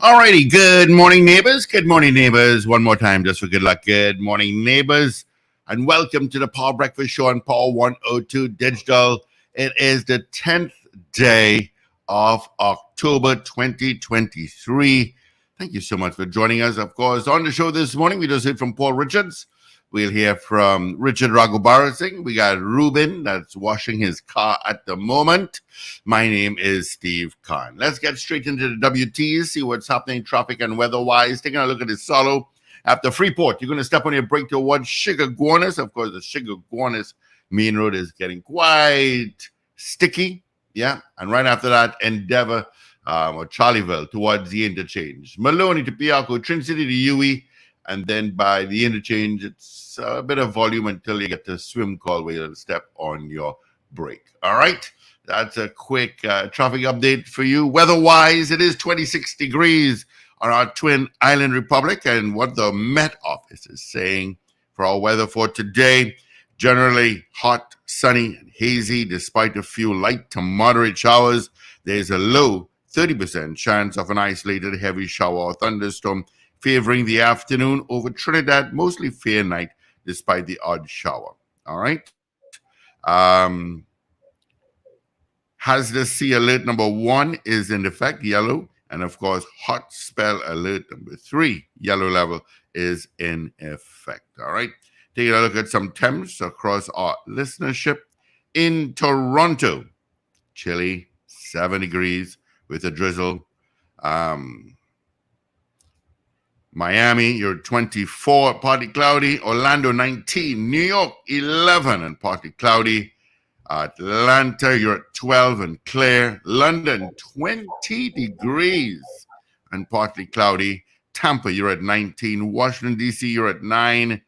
Alrighty, good morning, neighbors. Good morning, neighbors. One more time, just for good luck. Good morning, neighbors, and welcome to the Paul Breakfast Show on Paul 102 Digital. It is the 10th day of October 2023. Thank you so much for joining us. Of course, on the show this morning, we just heard from Paul Richards. We'll hear from Richard Raghubar Singh. We got Ruben that's washing his car at the moment. My name is Steve Khan. Let's get straight into the WTs, see what's happening traffic and weather-wise. Taking a look at the solo. After Freeport, you're going to step on your brake towards Sugar-Guanas. Of course, the Sugar-Guanas main road is getting quite sticky. Yeah, and right after that, Endeavor or Charlieville towards the interchange. Maloney to Piarco, Trin City to UE. And then by the interchange, it's a bit of volume until you get to Swim Call where you'll step on your brake. All right, that's a quick traffic update for you. Weather-wise, it is 26 degrees on our Twin Island Republic. And what the Met Office is saying for our weather for today, generally hot, sunny, and hazy despite a few light to moderate showers. There's a low 30% chance of an isolated heavy shower or thunderstorm favoring the afternoon over Trinidad, mostly fair night, despite the odd shower. All right. Hazardous sea alert number 1 is in effect, yellow. And of course, hot spell alert number 3, yellow level, is in effect. All right. Taking a look at some temps across our listenership. In Toronto, chilly, 7 degrees with a drizzle. Miami, you're 24, partly cloudy. Orlando, 19. New York, 11 and partly cloudy. Atlanta, you're at 12 and clear. London, 20 degrees and partly cloudy. Tampa, you're at 19. Washington, D.C., you're at 9.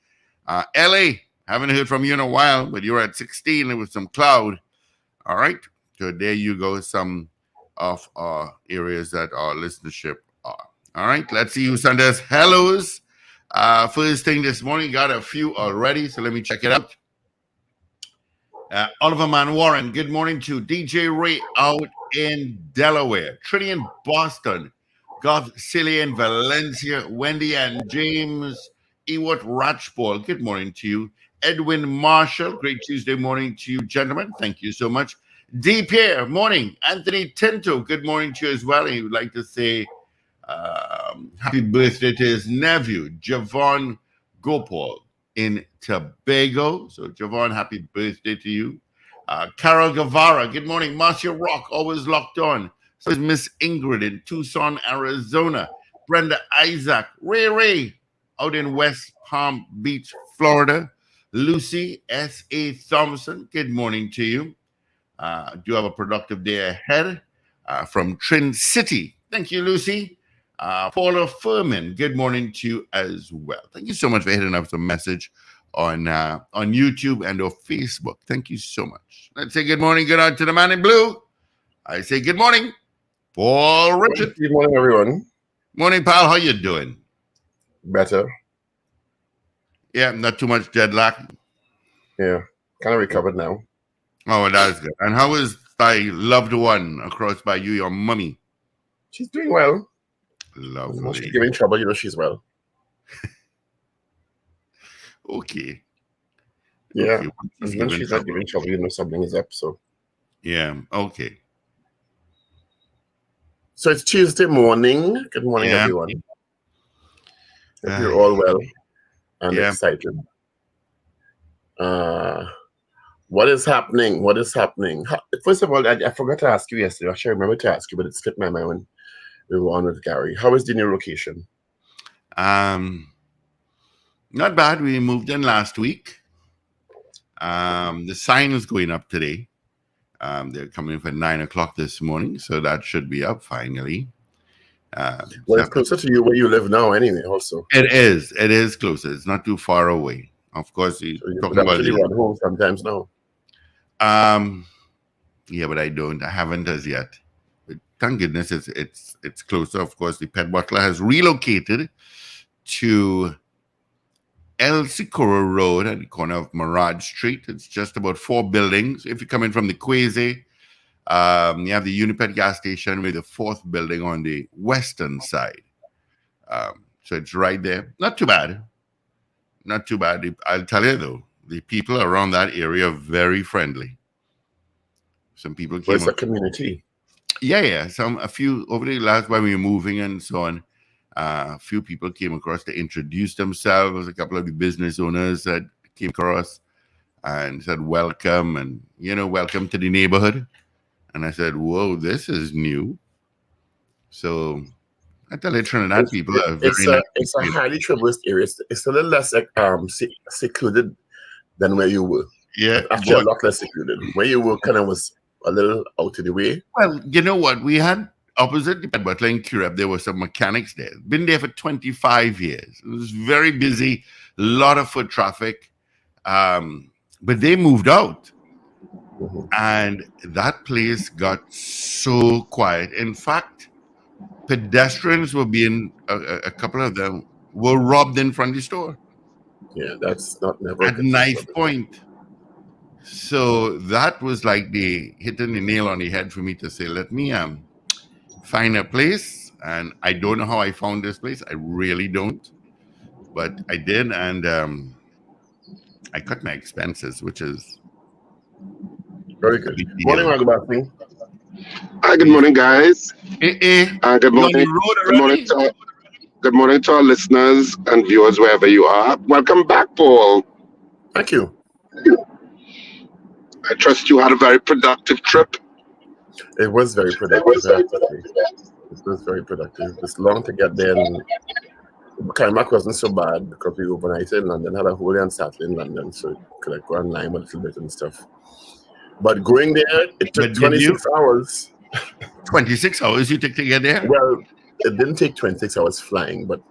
L.A., haven't heard from you in a while, but you're at 16 with some cloud. All right, so there you go, some of our areas that our listenership are. All right, let's see who sent us hellos. First thing this morning, got a few already, so let me check it out. Oliver Man Warren, good morning to DJ Ray out in Delaware. Trinity in Boston. Goth Cillian in Valencia. Wendy and James Ewart Ratchball, good morning to you. Edwin Marshall, great Tuesday morning to you, gentlemen. Thank you so much. D. Pierre, morning. Anthony Tinto, good morning to you as well. And he would like to say happy birthday to his nephew, Javon Gopal in Tobago. So, Javon, happy birthday to you. Carol Guevara, good morning. Marcia Rock, always locked on. So is Miss Ingrid in Tucson, Arizona. Brenda Isaac, Ray out in West Palm Beach, Florida. Lucy S.A. Thompson, good morning to you. Do you have a productive day ahead? From Trin City. Thank you, Lucy. Paula Furman, good morning to you as well. Thank you so much for hitting up some message on YouTube and on Facebook. Thank you so much. Let's say good morning, good out to the man in blue. I say good morning, Paul Richard. Good morning, everyone. Morning, pal. How you doing? Better. Yeah, not too much jet lag. Yeah, kind of recovered now. Oh, that's good. And how is thy loved one across by you, your mummy? She's doing well. Lovely. When she's giving trouble, she's well. Okay. Yeah. Okay. When she's not giving trouble, something is up. So. Yeah. Okay. So it's Tuesday morning. Good morning, everyone. Hope you're all well and excited. What is happening? First of all, I forgot to ask you yesterday. Actually, I remember to ask you, but it slipped my mind when we were on with Gary. How is the new location? Not bad. We moved in last week. The sign is going up today. They're coming for 9 o'clock this morning, so that should be up finally. Well, it's closer to you where you live now, anyway. Also, it is closer. It's not too far away. Of course, you talking about run home sometimes now. Yeah, but I haven't as yet. But thank goodness it's closer. Of course, the pet butler has relocated to El Socorro Road at the corner of Mirage Street. It's just about 4 buildings. If you're coming from the Quasi, you have the Unipet gas station with the 4th building on the western side. So it's right there. Not too bad. Not too bad. I'll tell you though, the people around that area are very friendly. Some people Well, came it's a up. community. Yeah. A few over the last while we were moving and so on. A few people came across to introduce themselves. A couple of the business owners that came across and said welcome and welcome to the neighborhood. And I said, whoa, this is new. So I tell you, Trinidad people are very nice. It's a highly traversed area. It's a little less secluded than where you were. Yeah, Actually, a lot less secluded. Where you were kind of was a little out of the way. well, you know what? We had opposite the Butler in Curab, there were some mechanics there. Been there for 25 years. It was very busy, a lot of foot traffic. But they moved out. And that place got so quiet. In fact, pedestrians were being, a couple of them were robbed in front of the store. Yeah, that's not never at knife point. So that was like the hitting the nail on the head for me to say, let me find a place. And I don't know how I found this place. I really don't. But I did, and I cut my expenses, which is very good. Morning, Raghubathy. Hi, good morning, guys. Good morning. Good morning to our listeners and viewers wherever you are. Welcome back, Paul. Thank you. I trust you had a very productive trip. It was very productive. It was very productive. It was long to get there. And Kaimak wasn't so bad because we overnighted in London, had a whole day on Saturday in London, so we could go online a little bit and stuff. But going there, it took 26 hours. 26 hours you took to get there? Well, it didn't take 26 hours flying, but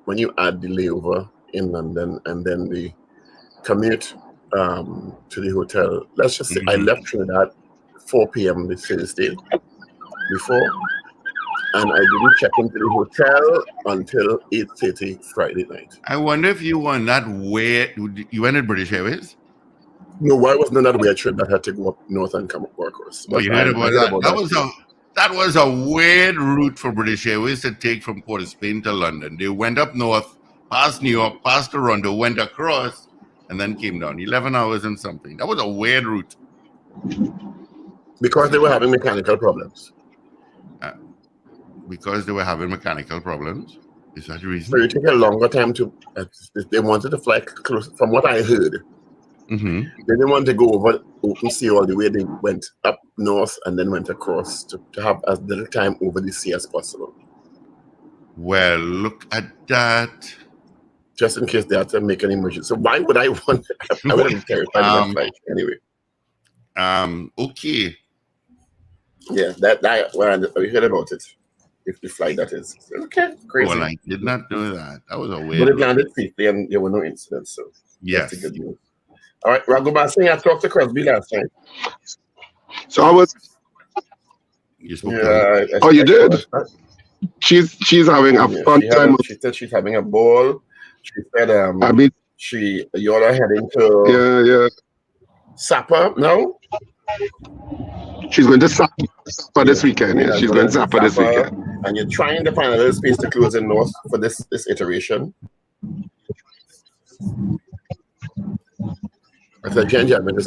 when you add the layover in London and then the commute to the hotel, let's just say I left Trinidad 4 p.m. this Thursday before, and I didn't check into the hotel until 8:30 Friday night. I wonder if you were not where you went in British Airways? No, why wasn't that weird trip that had to go up north and come across? Well, you heard about that. That was a weird route for British Airways to take from Port of Spain to London. They went up north, past New York, past Toronto, went across, and then came down. 11 hours and something. That was a weird route. Because they were having mechanical problems. Because they were having mechanical problems? Is that the reason? So it took a longer time to... they wanted to fly close. From what I heard, they didn't want to go over open sea all the way. They went up north and then went across to have as little time over the sea as possible. Well, look at that. Just in case they had to make an emergency. So why would I want... I would have been terrified of that flight anyway. Okay. Yeah, we heard about it. If the flight that is. Okay, crazy. Well, I did not know that. That was a weird. But it landed safely and there were no incidents, so yes. That's a good news. All right, Raghubat Singh, I talked to Crosby last time. So I was. You spoke to you did? She's having a fun time. She said she's having a ball. She said you all are heading to Sapa now? She's going to Sapa this weekend. Yeah, she's going to Sapa this weekend. And you're trying to find a little space to close in north for this iteration. It's a change. Yeah. Unless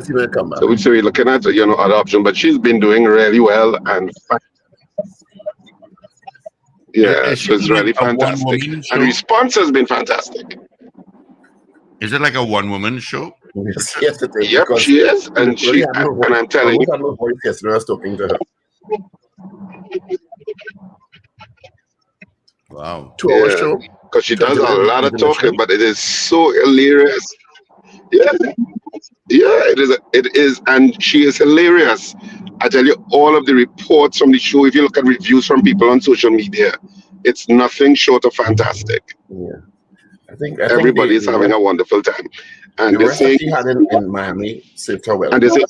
you will come back. So we're looking at other options, but she's been doing really well and it's really fantastic. And the response has been fantastic. Is it like a one-woman show? Yes, it is. Yep, she is, and I'm telling you. I no voice yesterday. I was talking to her. Wow. 2 hours show. Because she does a lot of talking, but it is so hilarious. Yeah, it is, and she is hilarious. I tell you, all of the reports from the show, if you look at reviews from people on social media, it's nothing short of fantastic. Yeah. I think everybody is having a wonderful time. And the rest that she had in Miami saved her well. And they say,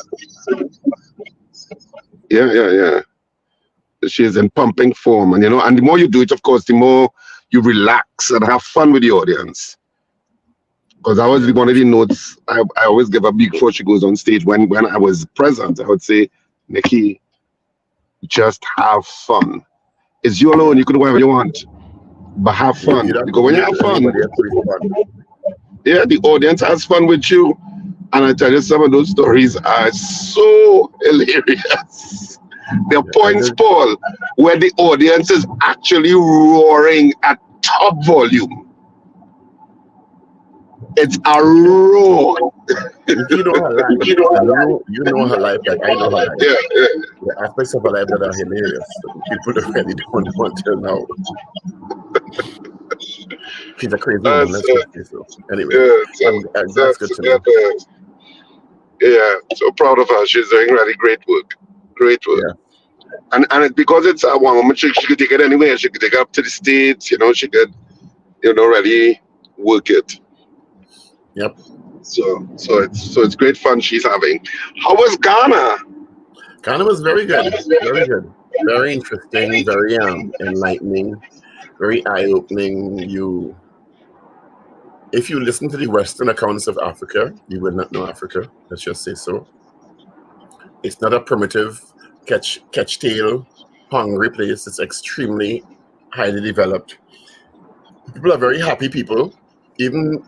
yeah. She is in pumping form, and and the more you do it, of course, the more you relax and have fun with the audience. Because that was one of the notes I always give her before she goes on stage. When I was present, I would say, Nikki, just have fun. It's you alone. You can do whatever you want. but have fun. You don't Because when you need have fun, anybody else to respond. yeah, the audience has fun with you. And I tell you, some of those stories are so hilarious. There are Yeah, and points, Paul, where the audience is actually roaring at top volume. It's a roar. if you know her life, and you know her life like I know her life, Yeah, yeah. the aspects of her life that are hilarious. People really don't want to know. She's a crazy woman, That's, let's just say so. Anyway, yeah, that's good to know. yeah, so proud of her. She's doing really great work. Great work. Yeah. And it's because it's a woman, she could take it anywhere. She could take it up to the States, she could, really work it. Yep. So it's great fun she's having. How was Ghana? Ghana was very good. Very good. Very interesting, very enlightening, very eye-opening. If you listen to the Western accounts of Africa, you will not know Africa. Let's just say so. It's not a primitive catch tail, hungry place. It's extremely highly developed. People are very happy people. Even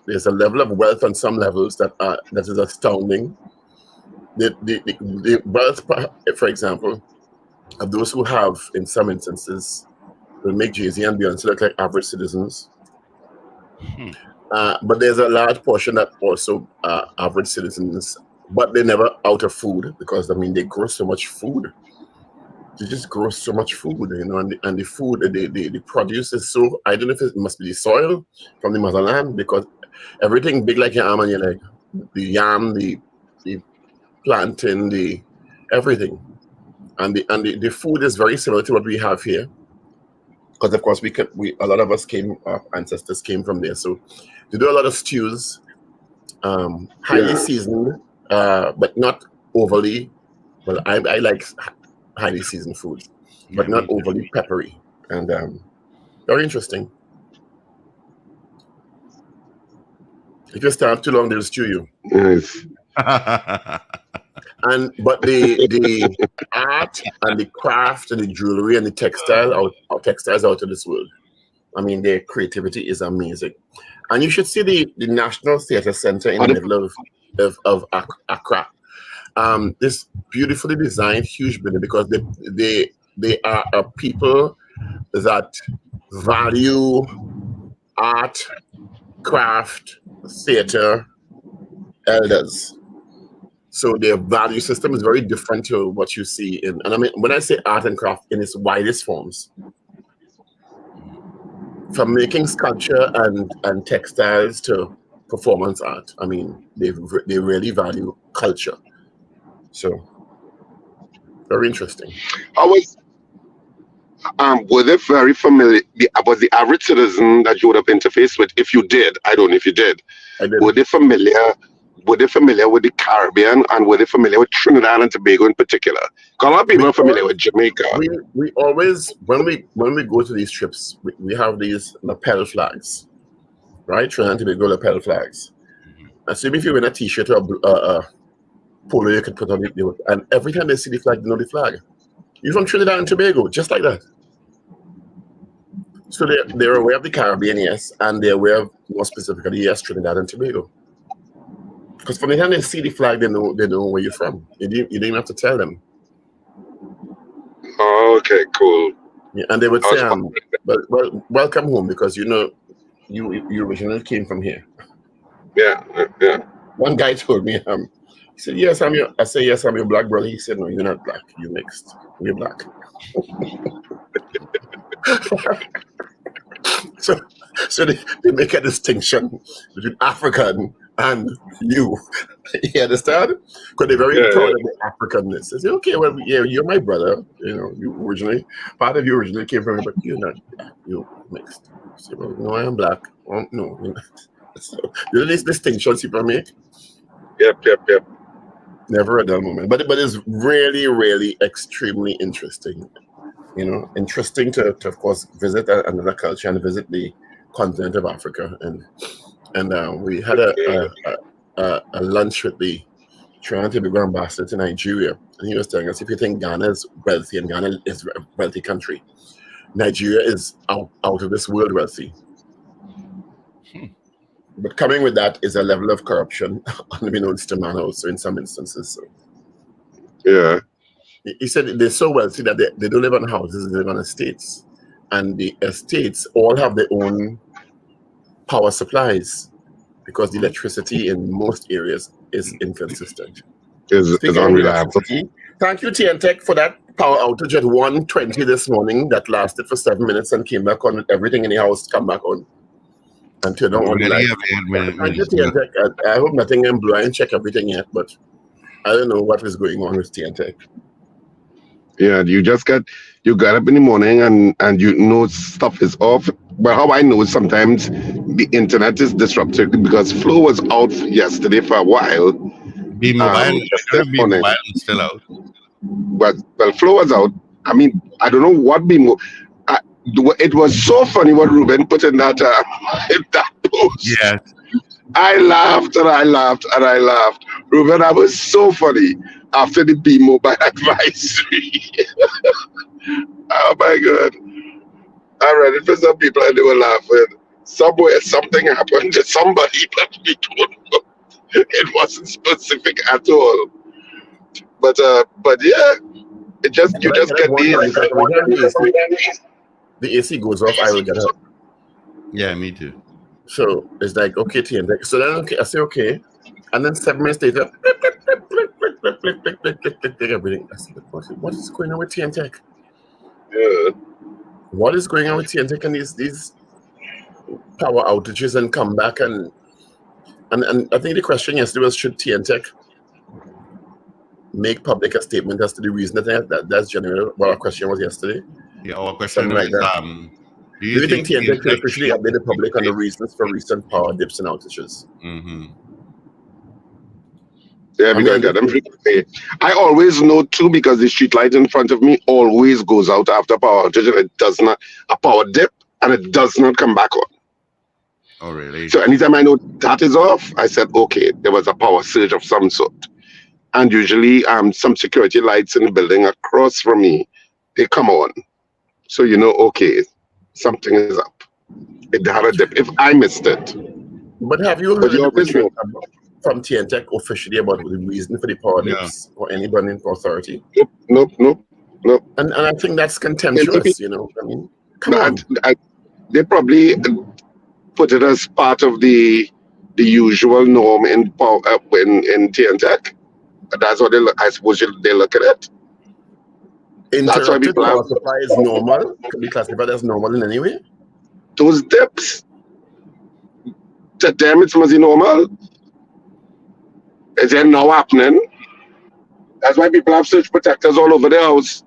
there's a level of wealth on some levels that is astounding. The wealth, for example, of those who have, in some instances, will make Jay-Z and Beyonce look like average citizens. But there's a large portion that also average citizens, but they're never out of food because they grow so much food. They just grow so much food, and the food, the produce is so, I don't know if it must be the soil from the motherland, because everything big like your arm and your leg. The yam, the plantain, the everything. And the food is very similar to what we have here. Because of course a lot of us our ancestors came from there. So they do a lot of stews, highly seasoned, but not overly. Well, I like highly seasoned food, but not overly peppery, and very interesting. If you stand too long, they'll stew you. Nice. But the art and the craft and the jewelry and the textiles out of this world. Their creativity is amazing. And you should see the National Theatre Center in the middle of Accra. This beautifully designed huge building, because they are a people that value art, craft, theater, elders. So their value system is very different to what you see when I say art and craft in its widest forms, from making sculpture and textiles to performance art. They really value culture. So very interesting. Were they very familiar? Was the average citizen that you would have interfaced with, if you did, I don't know if you did, were they familiar with the Caribbean, and were they familiar with Trinidad and Tobago in particular? Because a lot of people are familiar with Jamaica. We always, when we go to these trips, we have these lapel flags, right? Trinidad and Tobago lapel flags. Assuming if you wear a t-shirt or a polo, you could put on it, and every time they see the flag, they know the flag. You're from Trinidad and Tobago, just like that. So they're aware of the Caribbean, yes, and they're aware of, more specifically, yes, Trinidad and Tobago. Because from the time they see the flag, they know where you're from. You didn't have to tell them. Oh, okay, cool. Yeah, and they would say, well, welcome home, because you originally came from here. Yeah. One guy told me, he said, yes, I said, yes, I'm your black brother. He said, no, you're not black. You're mixed. You're black. So they make a distinction between African and you. You understand? Because they're very proud of the Africanness. They say, okay, well, yeah, you're my brother. Part of you originally came from me, but you're not black. You're mixed. I say, well, no, I am black. No, you're not. So, these distinctions people make. Yep. Never a dull moment. But it's really, really extremely interesting. Interesting to of course visit another culture and visit the continent of Africa. And we had a lunch with the Trinidad and Tobago ambassador to Nigeria, and he was telling us, if you think Ghana is wealthy, and Ghana is a wealthy country, Nigeria is out of this world wealthy. But coming with that is a level of corruption unbeknownst to man also in some instances. So. Yeah. He said they're so wealthy that they don't live on houses, they live on estates. And the estates all have their own power supplies because the electricity in most areas is inconsistent. Is unreliable. Thank you, TNTech, for that power outage at 1:20 this morning that lasted for 7 minutes and came back on with everything in the house come back on. And turn on the light. Thank you, TNTech. I hope nothing in blue. I didn't check everything yet, but I don't know what is going on with TNTech. Yeah, you get up in the morning and you know stuff is off. But how I know is sometimes the internet is disrupted because Flow was out yesterday for a while. B-Mobile is still out. But Flow was out. I mean, I don't know what B-Mobile. It was so funny what Ruben put in that post. Yes. I laughed and I laughed and I laughed. Ruben, that was so funny after the B-Mobile advisory. Oh my God. I read it for some people and they were laughing. Somewhere something happened to somebody, but we don't know. It wasn't specific at all. But yeah, you just get the AC goes off, I will get up. Yeah, me too. So it's like, okay, TNTech. So then, okay, I say, okay. And then 7 minutes later, everything. I said, what is going on with TNTech? Yeah. What is going on with TNTech and these power outages and come back? And I think the question yesterday was, should TNTech make public a statement as to the reason that's generally what our question was yesterday? Yeah, our question was, do you think TNTech should officially update the public on the reasons for recent power dips and outages? Mm-hmm. Yeah, because get them free. I always know too because the street light in front of me always goes out after power outage and it does not a power dip and it does not come back on. Oh really? So anytime I know that is off, I said, okay, there was a power surge of some sort. And usually some security lights in the building across from me, they come on. So you know, okay, something is up. It had a dip. If I missed it. But have you heard from TNTech officially about the reason for the power dips or anybody in authority? Nope. And I think that's contemptuous, you know. I mean, come on. They probably put it as part of the usual norm in TNTech. That's what I suppose they look at it. Interrupted power supply is normal. Can be classified as normal in any way. Those dips, to them it's must be normal. Is it now happening? That's why people have surge protectors all over the house.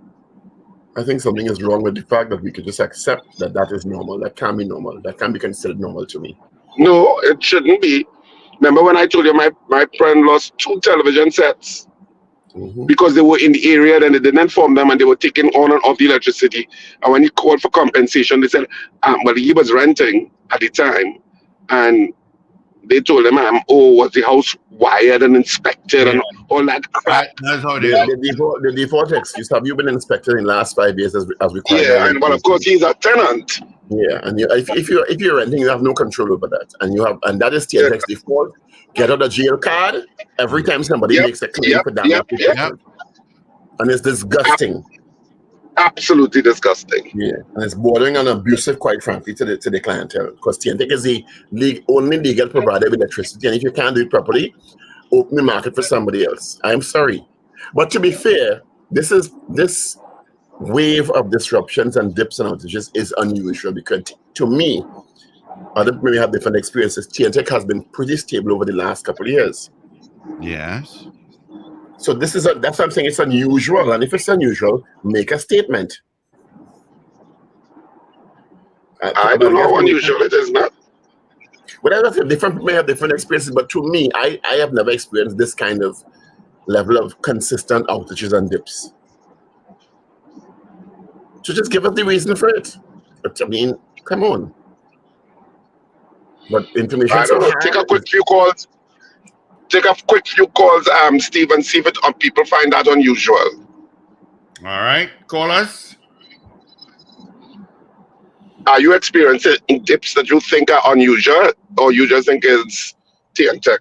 I think something is wrong with the fact that we could just accept that is normal. That can be normal. That can be considered normal to me. No, it shouldn't be. Remember when I told you my friend lost 2 television sets because they were in the area and they didn't inform them and they were taking on and off the electricity. And when he called for compensation, they said, well, he was renting at the time. And they told him, was the house wired and inspected and all that crap. That's how the default excuse, have you been inspected in the last 5 years as required? Yeah, and of course he's a tenant. Yeah, and if you're renting, you have no control over that, and that is TNTech's default. Get out a jail card every time somebody makes a claim for damage. And it's disgusting. Absolutely disgusting. Yeah, and it's bordering on abusive, quite frankly, to the clientele. Because TNTech is the only legal provider of electricity, and if you can't do it properly, open the market for somebody else. I'm sorry, but to be fair, this wave of disruptions and dips and outages is unusual because, to me, other people may have different experiences. TNTech has been pretty stable over the last couple of years. Yes. So that's what I'm saying. It's unusual, and if it's unusual, make a statement. I don't know how unusual it is not. Whatever, different people may have different experiences, but to me, I have never experienced this kind of level of consistent outages and dips. So just give us the reason for it. But I mean, come on. But information. I don't know. Take a quick few calls. Steve, and see if people find that unusual. All right, call us. Are you experiencing dips that you think are unusual, or you just think it's tea and tech?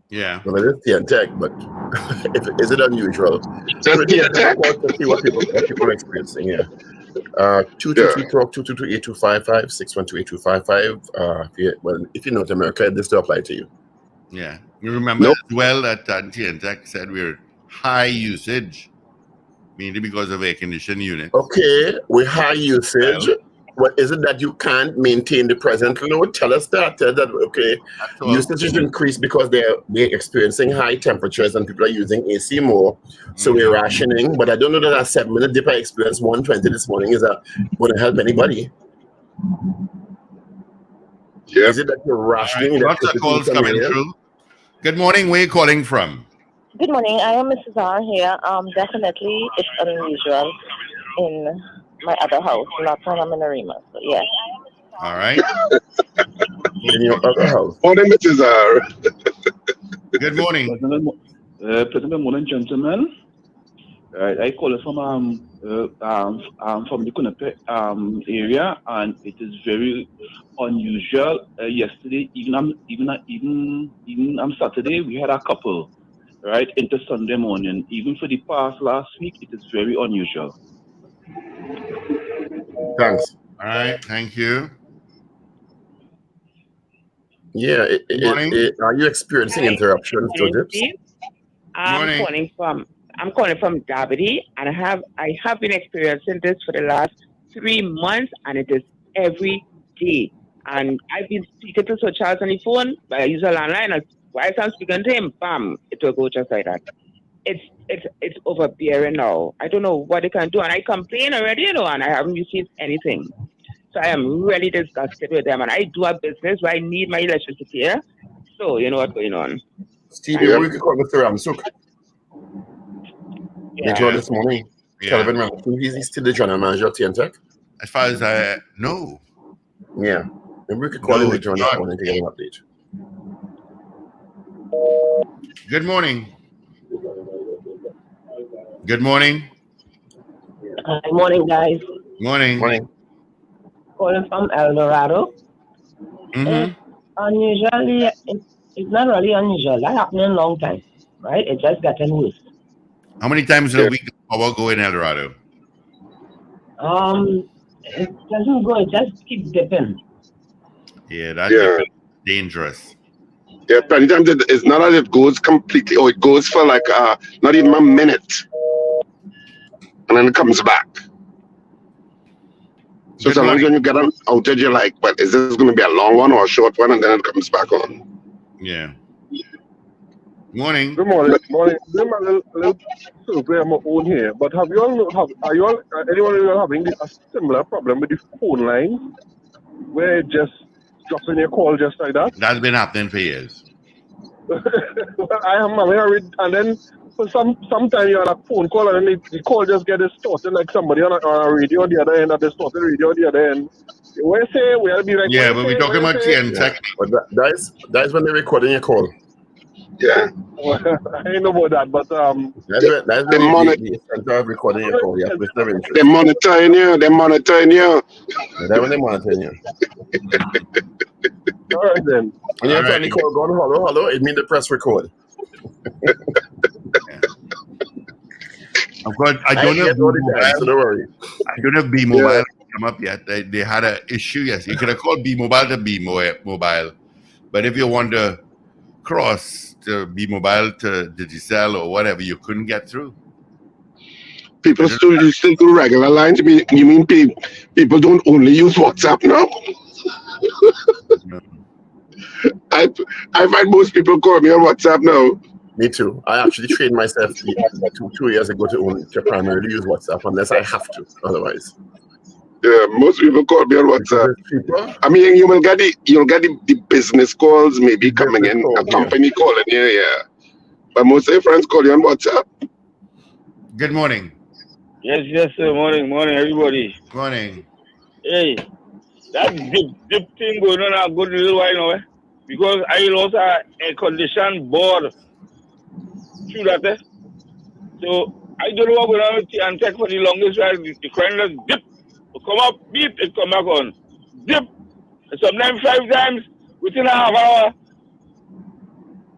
Yeah. Well, it is tea and tech, but is it unusual? Just tea and tech? To see what people are experiencing. Yeah. 222 talk 222-8255 612-8255. If you're not America, this will apply to you. Yeah. You remember Nope. as well that tea and tech said we're high usage, mainly because of air conditioned units. Okay, with high usage, what is it that you can't maintain the present load? Tell us that. Okay, usage is increased because they're experiencing high temperatures and people are using AC more. So we're rationing. But I don't know that a 7-minute dip I experienced 120 this morning is going to help anybody. Yeah. Is it that you're rationing? Lots of calls coming through. Good morning. Where are you calling from? Good morning. I am Mrs. R here. Definitely, it's unusual in my other house, not when I'm in Arima. So, yes. All right. In your other house. Morning, Mrs. R. Good morning. Good morning, gentlemen. I call it from the Cooperatives area, and it is very unusual. Yesterday, even on Saturday, we had a couple right into Sunday morning. Even for the past last week, it is very unusual. Thanks. All right. Thank you. Yeah. Are you experiencing interruptions to dips? I'm calling from Davide, and I have been experiencing this for the last 3 months, and it is every day. And I've been speaking to Sir Charles on the phone, but I use a landline, and while I'm speaking to him, bam, it will go just like that. It's overbearing now. I don't know what they can do, and I complain already, and I haven't received anything. So I am really disgusted with them, and I do a business where I need my electricity here. So you know what's going on. Stevie, we could call Mr. Ramsuk. Later on this morning, Kelvin Ramsuk, he's still the general manager of TNTech. As far as I know. Yeah. Maybe we could call him later on this morning to get an update. Good morning. Good morning. Good morning, guys. Morning. Calling from El Dorado. Unusually, it's not really unusual. That happened in a long time, right? It just getting worse. How many times a week does power go in El Dorado? It doesn't go. It just keeps dipping. Yeah, that's dangerous. Yeah, plenty times it's not as if it goes completely, or it goes for like not even a minute, and then it comes back. So sometimes when you get an outage, you're like, but is this going to be a long one or a short one? And then it comes back on. Yeah. Morning. Good morning. Morning. I'm a little survey on my own here, but anyone having a similar problem with the phone line where it just dropping your call just like that? That's been happening for years. Well, I am married, and then for sometime you had a phone call and then the call just get distorted, like somebody on a radio on the other end, a distorted radio on the other end. Where say we'll be like, yeah, but we're talking about TNTech. But that's when they're recording your call. Yeah. Well, I ain't know about that, but that's the center of recording your call. Yeah, they're monitoring you. They're monitoring you. That's when they're monitoring you. All right then. And you have to call going hello. It means the press record. Of course, I don't have B-Mobile come up yet. They had an issue. Yes, you could have called B-Mobile to B-Mobile, but if you want to cross to B-Mobile to Digicel or whatever, you couldn't get through. People still do regular lines. You mean people don't only use WhatsApp now? No. I find most people call me on WhatsApp now. Me too. I actually trained myself 2 years ago to primarily use WhatsApp unless I have to. Otherwise, yeah, most people call me on WhatsApp. I mean, you'll get the business calls maybe coming in, a company calling you, yeah. But most of your friends call you on WhatsApp. Good morning. Yes, sir. Morning, everybody. Morning. Hey, that dip thing going on a good little while now, because I lost a air conditioned board through that. So I don't know what going on with TNTech for the longest while. The current dip, come up, beep, it come back on. Dip. And sometimes 5 times within a half hour.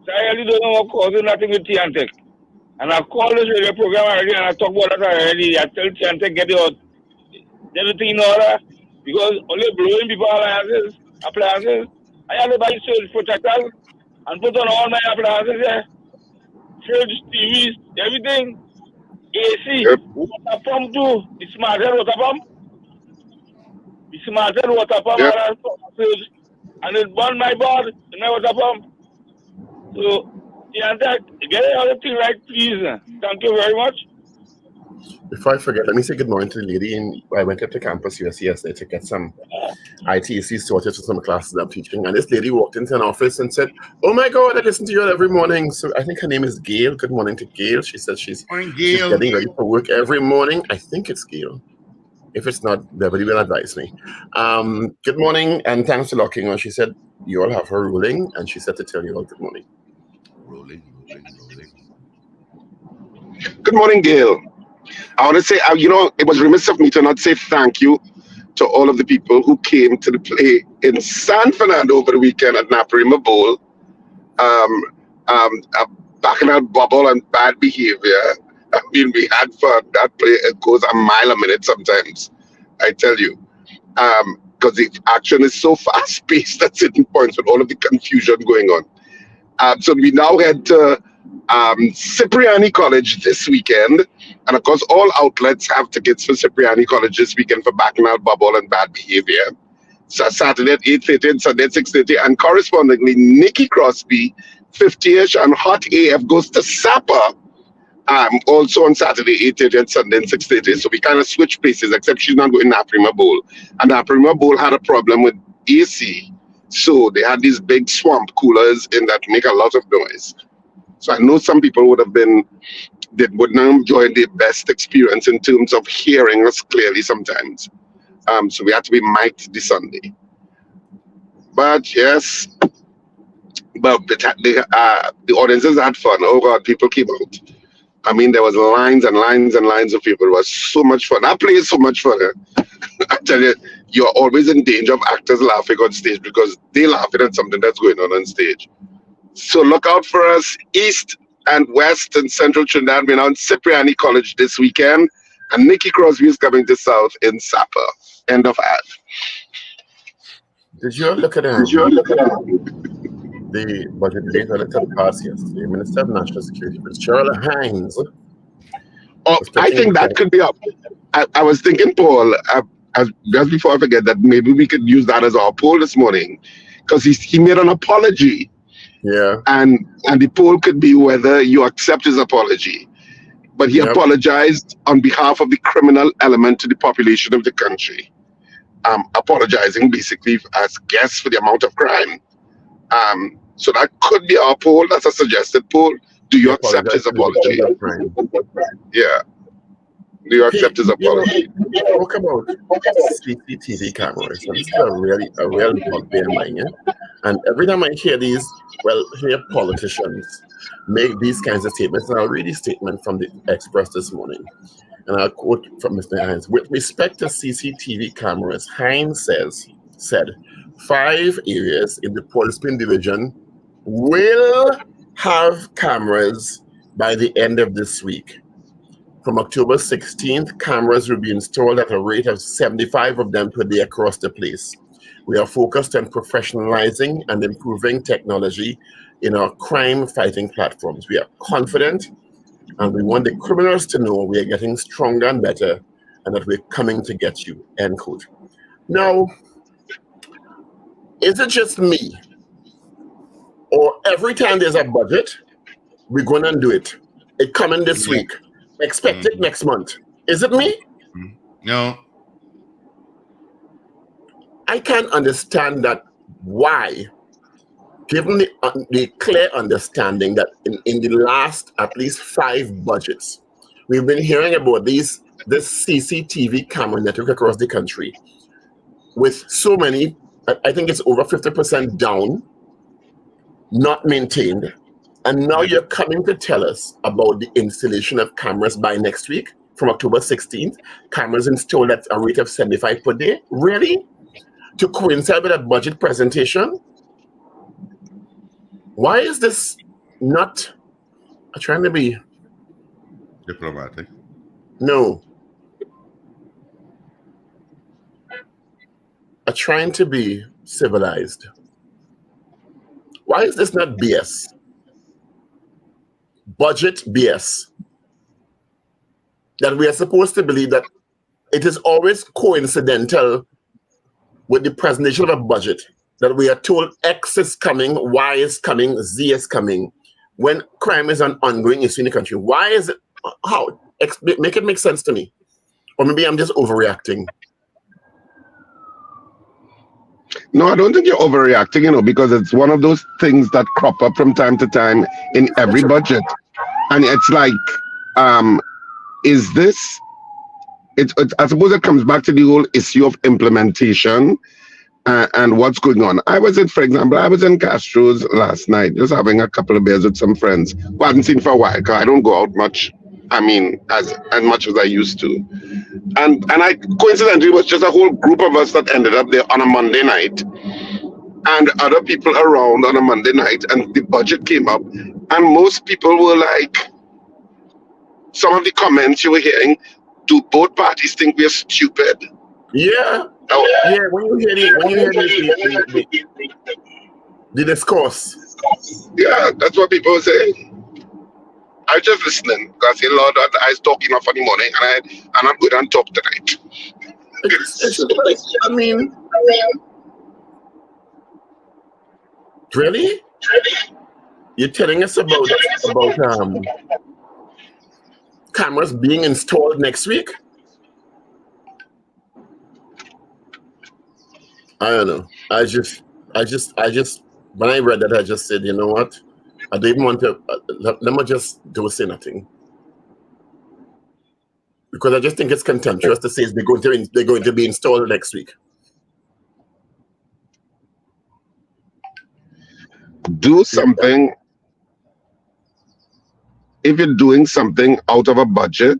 So I really don't know what causes nothing with Tiantec. And I call this radio program already and I talk about that already. I tell Tiantec get your everything in order because only blowing people appliances. I have to buy surge protectors and put on all my appliances there. Fridge, TVs, everything. AC, water pump too. The smarter water pump. The smarter water pump and it burned my board in my water pump. So, Tiantec, get everything right, please. Thank you very much. Before I forget, let me say good morning to the lady. I went up to campus yesterday to get some ITC sorted for some classes I'm teaching. And this lady walked into an office and said, "Oh my God, I listen to you every morning." So I think her name is Gail. Good morning to Gail. She says she's getting ready for work every morning. I think it's Gail. If it's not, Beverly will advise me. Good morning and thanks for locking on. She said you all have her ruling and she said to tell you all good morning. Rolling. Good morning, Gail. I want to say, it was remiss of me to not say thank you to all of the people who came to the play in San Fernando over the weekend at Naparima Bowl. Bacchanal Bubble and Bad Behavior. I mean, we had fun. That play, it goes a mile a minute sometimes, I tell you. Because the action is so fast-paced at certain points with all of the confusion going on. So we now head to Cipriani College this weekend. And of course, all outlets have tickets for Cipriani College this weekend for Bacchanal Bubble and Bad Behavior. So Saturday at 8:30 and Sunday at 6:30. And correspondingly, Nikki Crosby, 50ish, and Hot AF goes to Sapa. Also on Saturday, 8:30 and Sunday at 6:30. So we kind of switch places, except she's not going to Naparima Bowl. And Naparima Bowl had a problem with AC. So they had these big swamp coolers in that make a lot of noise. So I know some people would not enjoy the best experience in terms of hearing us clearly sometimes. So we had to be mic'd this Sunday. But yes, but the audiences had fun. Oh God, people came out. I mean, there was lines and lines and lines of people. It was so much fun. That play is so much fun. I tell you, you're always in danger of actors laughing on stage because they're laughing at something that's going on stage. So look out for us, East and West and Central Trinidad. We're now in Cipriani College this weekend. And Nikki Crosby is coming to South in Sapa. End of ad. Did you look at the budget debate that took place yesterday? Minister of National Security, Cheryl Hines. Oh, I think that could be up. I was thinking, Paul, just before I forget, that maybe we could use that as our poll this morning, because he made an apology. Yeah. And the poll could be whether you accept his apology. But he apologized on behalf of the criminal element to the population of the country. Apologizing basically as guests for the amount of crime. So that could be our poll. That's a suggested poll. Do you accept his apology? Yeah. Do you accept his apology? Talk about CCTV cameras. So this is a real bugbear of mine. Yeah? And every time I hear hear politicians make these kinds of statements, and I'll read a statement from the Express this morning, and I'll quote from Mr. Hines. With respect to CCTV cameras, Hines said 5 areas in the Port of Spain division will have cameras by the end of this week. From October 16th, cameras will be installed at a rate of 75 of them per day across the place. We are focused on professionalizing and improving technology in our crime-fighting platforms. We are confident, and we want the criminals to know we are getting stronger and better, and that we're coming to get you, end quote. Now, is it just me? Or every time there's a budget, we're going to do it? It coming this week. Expect it next month. Is it me? No. I can't understand that. Why? Given the clear understanding that in the last at least 5 budgets, we've been hearing about this CCTV camera network across the country with so many, I think it's over 50% down, not maintained. And now you're coming to tell us about the installation of cameras by next week. from October 16th, cameras installed at a rate of 75 per day. Really? To coincide with a budget presentation? Why is this not trying to be diplomatic? No. Trying to be civilized. Why is this not BS? Budget BS. That we are supposed to believe that it is always coincidental with the presentation of a budget, that we are told X is coming, Y is coming, Z is coming, when crime is an ongoing issue in the country. Why is it? How? Make it make sense to me. Or maybe I'm just overreacting. No, I don't think you're overreacting, because it's one of those things that crop up from time to time in every budget. And it's like, is this, I suppose it comes back to the whole issue of implementation and what's going on. For example, I was in Castro's last night, just having a couple of beers with some friends who I hadn't seen for a while, because I don't go out much. I mean, as much as I used to. And I coincidentally was just a whole group of us that ended up there on a Monday night, and other people around on a Monday night, and the budget came up, and most people were like, some of the comments you were hearing, do both parties think we're stupid? Yeah. Yeah, when you hear the discourse. Yeah, that's what people were saying. I was just listening, because Lord, I was talking enough for the morning, and I'm not good and talk tonight. I mean, really? You're telling us about cameras being installed next week? I don't know. I just when I read that, I just said, you know what? I don't even want to. Let me just do say nothing, because I just think it's contemptuous to say they're going to be installed next week. Do something. If you're doing something out of a budget,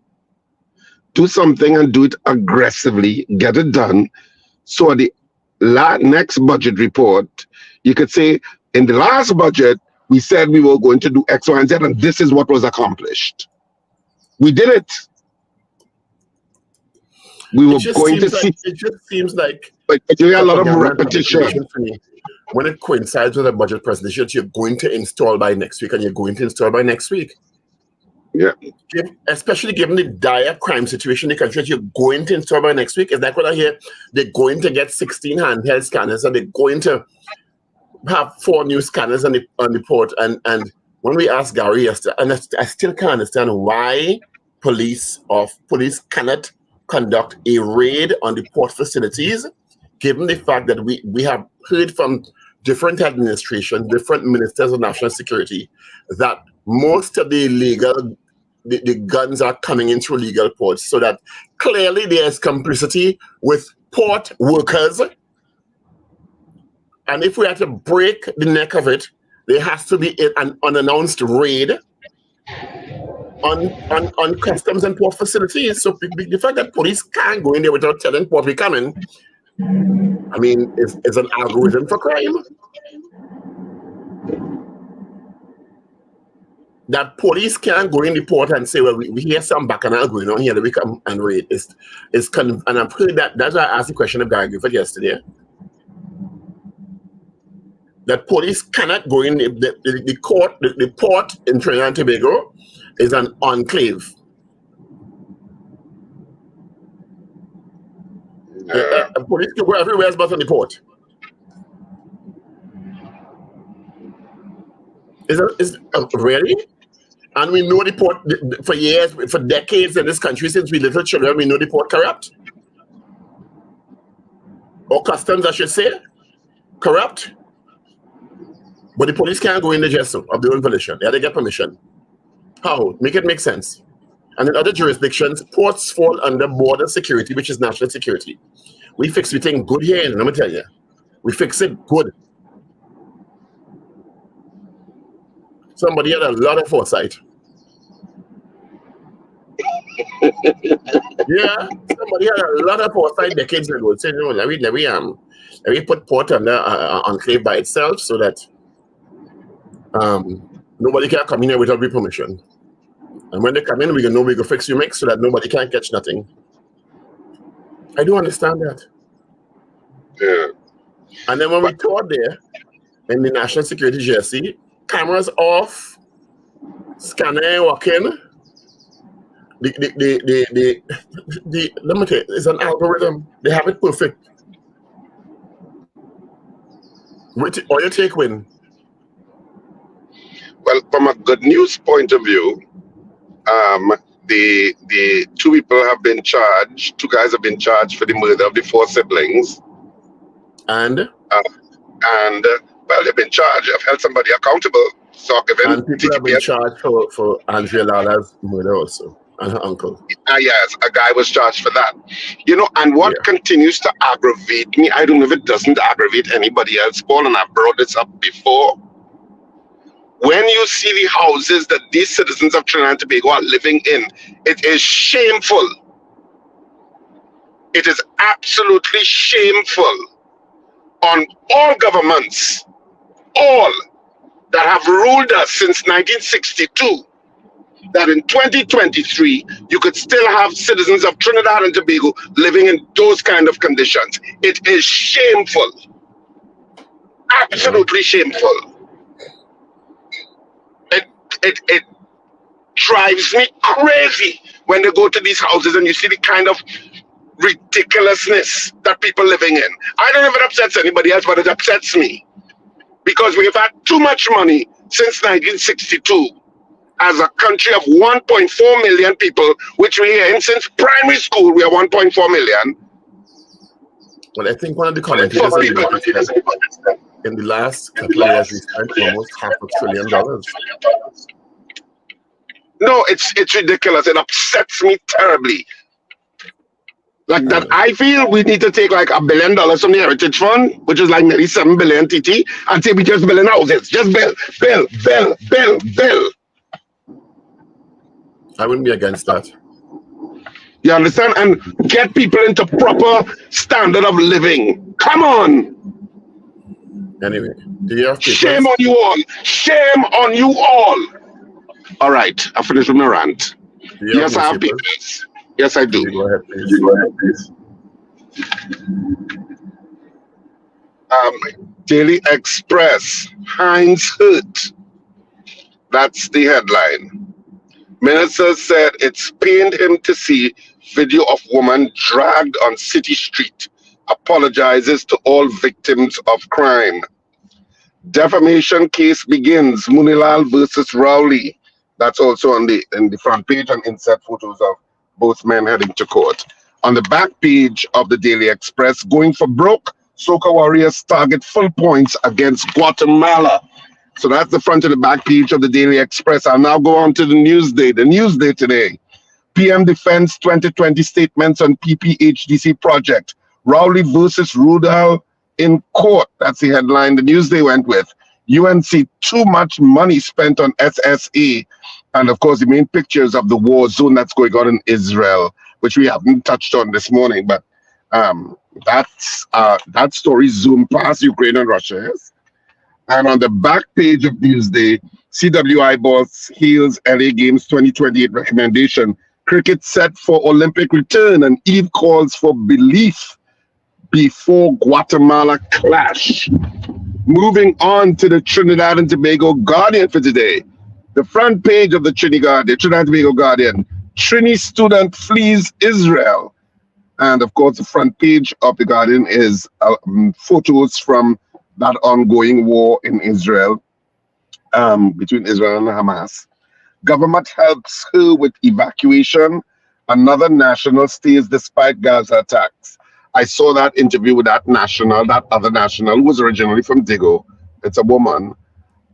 do something and do it aggressively. Get it done. So at the next budget report, you could say, in the last budget, we said we were going to do X, Y, and Z, and this is what was accomplished. We did it. We were going to see. It just seems like a lot of repetition. When it coincides with a budget presentation, you're going to install by next week, and you're going to install by next week. Yeah. Especially given the dire crime situation in the country, you're going to install by next week. Is that what I hear? They're going to get 16 handheld scanners, and they're going to have 4 new scanners on the port. And when we asked Gary yesterday, and I still can't understand why police cannot conduct a raid on the port facilities, given the fact that we have heard from different administrations, different ministers of national security, that most of the guns are coming in through legal ports, so that clearly there's complicity with port workers. And if we have to break the neck of it, there has to be an unannounced raid on customs and port facilities. So the fact that police can't go in there without telling port we're coming, I mean, it's an algorithm for crime. That police can't go in the port and say, well, we hear some bacchanal going on here, that we come and raid. And I've heard that. That's why I asked the question of Gary Gifford yesterday. That police cannot go in the port in Trinidad and Tobago is an enclave. Police can go everywhere but on the port. Is really? And we know the port for years, for decades in this country, since we little children, we know the port corrupt. Or customs, I should say, corrupt. But the police can't go in the just of their own volition. They have to get permission. How? Make it make sense. And in other jurisdictions, ports fall under border security, which is national security. We fix everything good here, let me tell you. We fix it good. Somebody had a lot of foresight. Yeah, somebody had a lot of foresight decades ago saying, no, let me put port under enclave by itself so that nobody can come in here without permission. And when they come in, we can know we can fix your mix so that nobody can catch nothing. I do understand that. Yeah. And then when we toured there in the national security jersey, cameras off, scanner walking. Let me tell you, it's an algorithm. They have it perfect. Or you take win. Well, from a good news point of view, the two people have been charged. Two guys have been charged for the murder of the four siblings. And well, they've been charged. I've held somebody accountable. So given and people have been charged for Andrea Lala's murder also, and her uncle. Yes, a guy was charged for that. You know, and what continues to aggravate me, I don't know if it doesn't aggravate anybody else, Paul, and I brought this up before. When you see the houses that these citizens of Trinidad and Tobago are living in, it is shameful. It is absolutely shameful on all governments, all that have ruled us since 1962, that in 2023, you could still have citizens of Trinidad and Tobago living in those kind of conditions. It is shameful. Absolutely shameful. It drives me crazy when they go to these houses and you see the kind of ridiculousness that people living in. I don't know if it upsets anybody else, but it upsets me. Because we have had too much money since 1962 as a country of 1.4 million people, which we are in since primary school, we are 1.4 million. Well, I think one of the commentators in the last couple of years, we spent almost $500 billion. No, it's ridiculous. It upsets me terribly. Like that, I feel we need to take like $1 billion from the Heritage Fund, which is like nearly 7 billion TT, and say we just building houses. Just build. I wouldn't be against that. You understand? And get people into proper standard of living. Come on. Anyway, do you have papers? Shame on you all. Shame on you all. All right, I finished with my rant. Yes, I have papers. Yes, I do. Go ahead, please. Daily Express, Heinz hurt. That's the headline. Minister said it's pained him to see video of woman dragged on city street. Apologizes to all victims of crime. Defamation case begins. Munilal versus Rowley. That's also on in the front page and insert photos of both men heading to court. On the back page of the Daily Express, going for broke, Soca Warriors target full points against Guatemala. So that's the front and the back page of the Daily Express. I'll now go on to the Newsday. The Newsday today. PM defends 2020 statements on PPHDC project. Rowley versus Rudal in court. That's the headline the Newsday went with. UNC, too much money spent on SSA. And of course, the main pictures of the war zone that's going on in Israel, which we haven't touched on this morning. But that story zoomed past Ukraine and Russia. Yes? And on the back page of Newsday, CWI boss hails LA Games 2028 recommendation. Cricket set for Olympic return, and Eve calls for belief before Guatemala clash. Moving on to the Trinidad and Tobago Guardian for today. The front page of the Trinidad and Tobago Guardian. Trini student flees Israel. And of course, the front page of the Guardian is photos from that ongoing war in Israel, between Israel and Hamas. Government helps her with evacuation. Another national stays despite Gaza attacks. I saw that interview with that other national who was originally from Digo. It's a woman,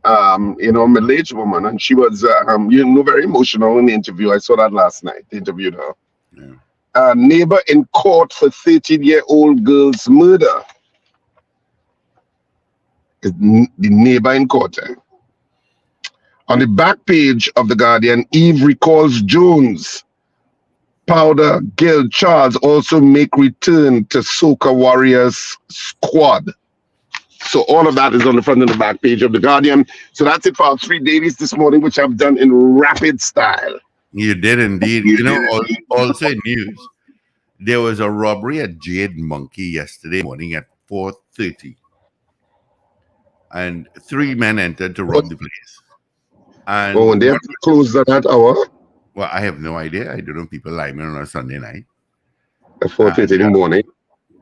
middle-aged woman, and she was, very emotional in the interview. I saw that last night. They interviewed her. Yeah. Neighbor in court for 13-year-old girl's murder. The neighbor in court. On the back page of The Guardian, Eve recalls Jones. Powder Guild Charles also make return to Soca Warriors squad. So all of that is on the front and the back page of The Guardian. So that's it for our 3 dailies this morning, which I've done in rapid style. You did indeed. Also in news, there was a robbery at Jade Monkey yesterday morning at 4:30. And 3 men entered to rob the place. And when they have to close at that hour? Well, I have no idea. I don't know people lying on a Sunday night. At 4:30 in the morning?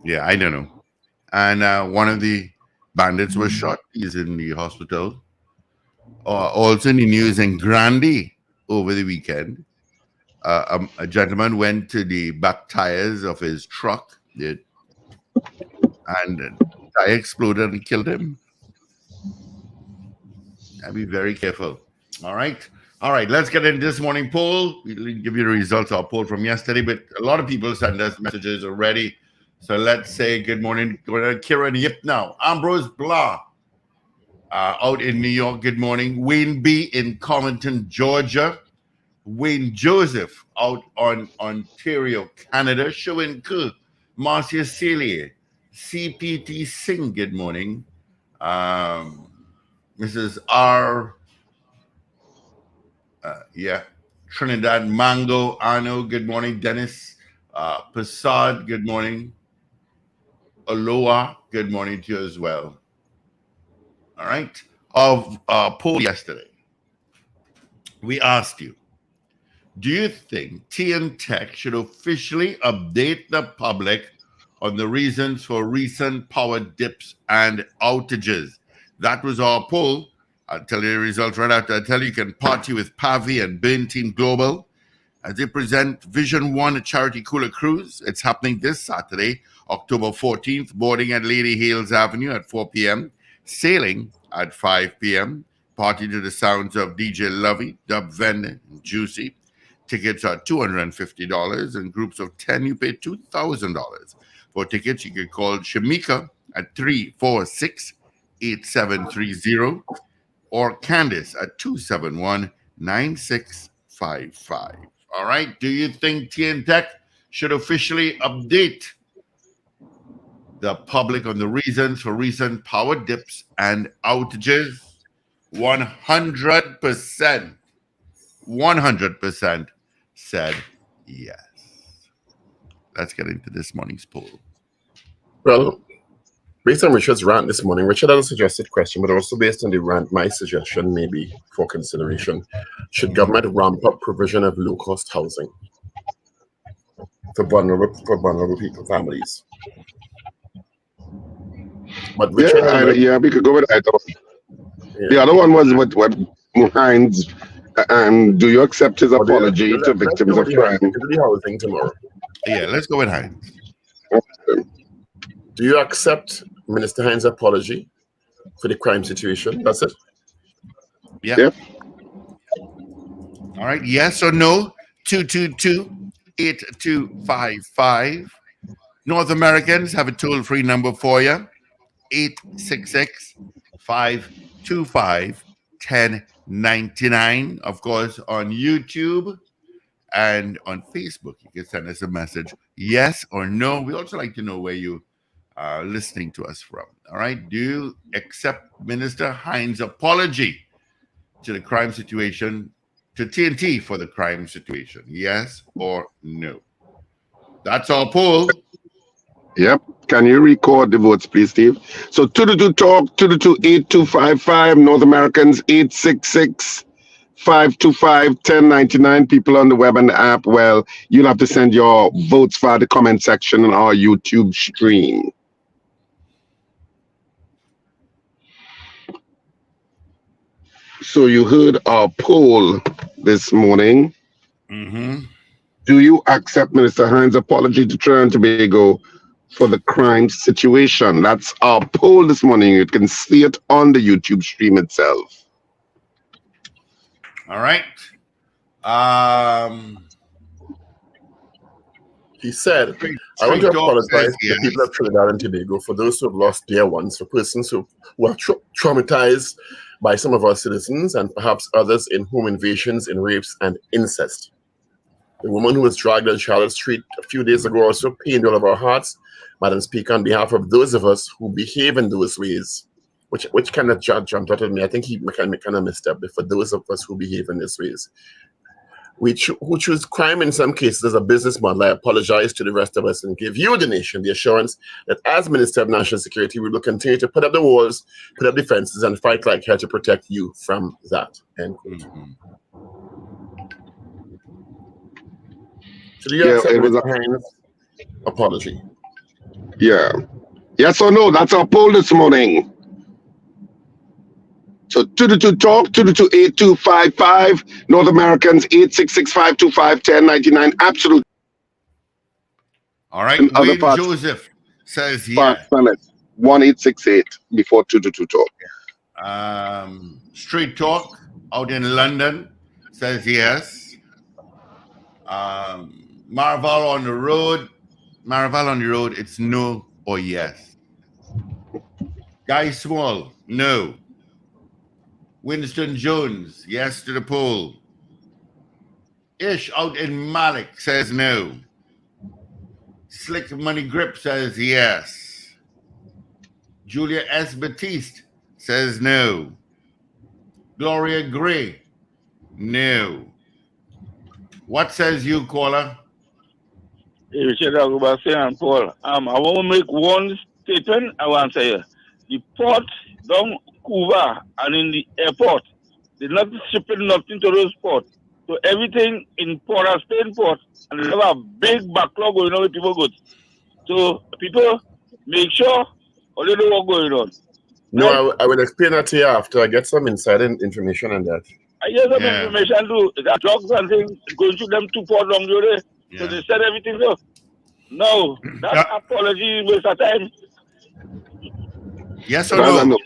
Yeah, I don't know. And one of the bandits was shot. He's in the hospital. Also in the news in Grandy over the weekend, a gentleman went to the back tires of his truck and the tire exploded and killed him. I'll be very careful. All right, let's get into this morning poll. We'll give you the results of our poll from yesterday, but a lot of people send us messages already. So let's say good morning to Kieran Yip now. Ambrose Blah out in New York, good morning. Wayne B in Covington, Georgia. Wayne Joseph out on Ontario, Canada. Showin Ku, Marcia Celia, CPT Singh, good morning. Mrs. R. Trinidad Mango, Arno, good morning. Dennis Passad, good morning. Aloha, good morning to you as well. All right. Of poll yesterday, we asked you, do you think TN Tech should officially update the public on the reasons for recent power dips and outages? That was our poll. I'll tell you the results right after I tell you. You can party with Pavi and Burn Team Global as they present Vision 1 Charity Cooler Cruise. It's happening this Saturday, October 14th, boarding at Lady Hales Avenue at 4 p.m., sailing at 5 p.m., party to the sounds of DJ Lovey, Dub Vende, and Juicy. Tickets are $250. In groups of 10, you pay $2,000. For tickets, you can call Shamika at 346-8730 or Candice at 271-9655. All right. Do you think TN Tech should officially update the public on the reasons for recent power dips and outages? 100% said yes. Let's get into this morning's poll. Well, based on Richard's rant this morning, Richard had a suggested question, but also based on the rant, my suggestion may be for consideration. Should government ramp up provision of low-cost housing for vulnerable people, families? But Richard, we could go with that. The other one was what Hines, and do you accept his apology to victims of crime? Housing tomorrow. Yeah, let's go with Hines. Do you accept Minister Hines' apology for the crime situation? That's it? Yeah. Yep. All right. Yes or no? 222-8255. North Americans have a toll-free number for you. 866-525-1099. Of course, on YouTube and on Facebook, you can send us a message, yes or no. We also like to know where you are listening to us from. All right. Do you accept Minister Hines' apology to the crime situation, to TNT for the crime situation? Yes or no? That's our poll. Yep. Can you record the votes, please, Steve? So 222-TALK, 222-8255, North Americans, 866-525-1099. People on the web and the app, well, you'll have to send your votes via the comment section on our YouTube stream. So you heard our poll this morning. Mm-hmm. Do you accept Minister Hines' apology to Trinidad and Tobago for the crime situation? That's our poll this morning. You can see it on the YouTube stream itself. All right. He said, I want to apologize to the people of Trinidad and Tobago for those who have lost dear ones, for persons who are traumatized by some of our citizens, and perhaps others in home invasions and rapes and incest. The woman who was dragged on Charlotte Street a few days ago also pained all of our hearts. Madam Speaker, on behalf of those of us who behave in those ways, which kind of jumped out at me. I think he kind of messed up. For those of us who behave in these ways, who choose crime in some cases as a business model, I apologize to the rest of us and give you, the nation, the assurance that as Minister of National Security, we will continue to put up the walls, put up defenses, and fight like hell to protect you from that. End quote. So do you accept Mr. Hines' apology? Yeah. Yes or no? That's our poll this morning. So 222 talk, 222-8255, North Americans 866-525-1099. Absolute. All right. Wayne Joseph says yes. 1868 before 222 talk. Street Talk out in London says yes. Marval on the road, it's no or yes. Guy Small, no. Winston Jones, yes to the poll. Ish out in Malik says no. Slick Money Grip says yes. Julia S. Batiste says no. Gloria Gray, no. What says you, caller? Richard Agubasi and Paul. I want to make one statement. I want to say the port down Cuba and in the airport, they're not shipping nothing to those ports. So everything in Port of Spain port, and they have a big backlog going on with people goods. So people make sure or they know what's going on. No, I will explain that to you after I get some inside information on that. I get some information too. That drugs and things going to them 2 ports long the way. So they said everything so. No, that apology waste of time. Yes or no? No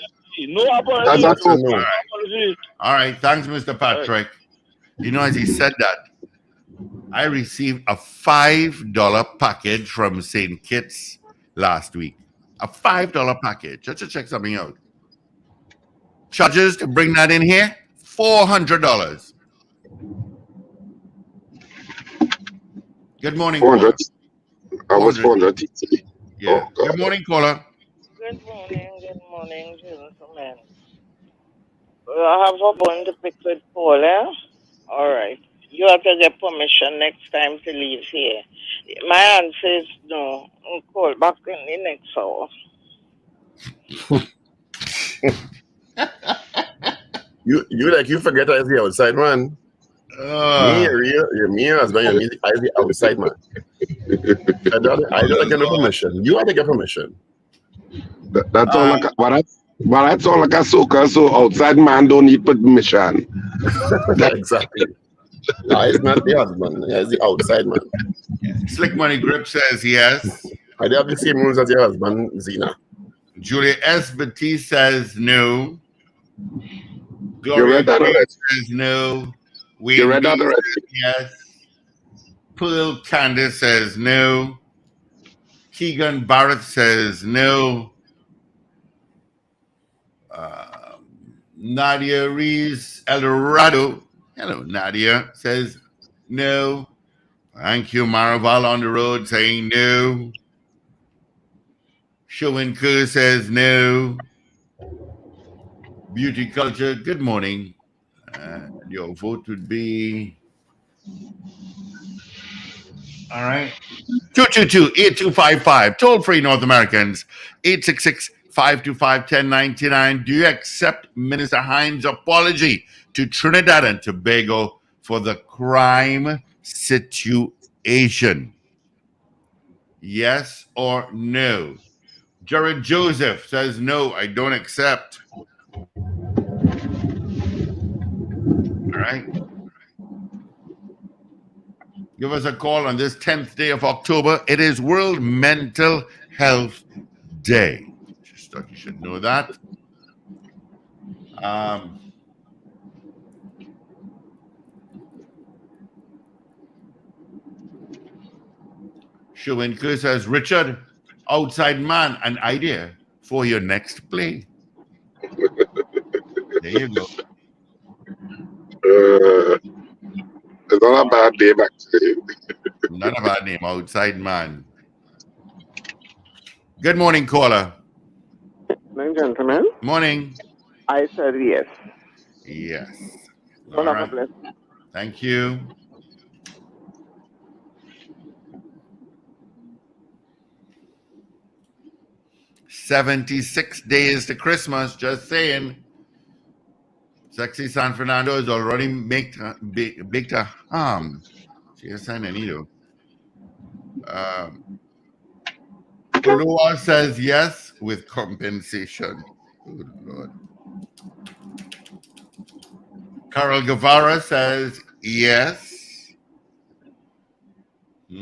apology. No apology. All right. Thanks, Mr. Patrick. You know, as he said that, I received a $5 package from St. Kitts last week. A $5 package. Just to check something out. Charges to bring that in here, $400. Good morning, 400. I was 400. Yeah. Oh, good morning, caller. Good morning, gentlemen. I have a bone to pick with Paul, eh? All right. You have to get permission next time to leave here. My answer is no. I'll call back in the next hour. you forget I was the outside man. Me husband, you're the outside man. I don't get no permission. You have to get permission. That's all like that's all like a soca, so outside man don't need permission. Exactly. No, it's not the husband, it's the outside man. Slick Money Grip says yes. I have the same rules as your husband, Zena. Julia S. Batiste says no. Gloria says no. You read that already? Yes. Pearl Candace says no. Keegan Barrett says no. Nadia Rees Eldorado, hello Nadia, says no. Thank you. Maraval on the road saying no. Showin Kerr says no. Beauty Culture, good morning. Your vote would be all right. 222-8255. Toll free North Americans. 866-525-1099. Do you accept Minister Hines' apology to Trinidad and Tobago for the crime situation? Yes or no? Jared Joseph says no, I don't accept. All right. Give us a call on this 10th day of October. It is World Mental Health Day. Just thought you should know that. Showinker says, Richard, outside man, an idea for your next play. There you go. There's not a bad day back today. Not a bad name, outside man. Good morning, caller. Morning, gentlemen. Morning. I said yes. Yes. Well, All have a right. blessed Thank you. $76 days to Christmas. Just saying. Sexy San Fernando is already baked a ham. She has signed Anito. Ulua says yes with compensation. Good Lord. Carol Guevara says yes. Do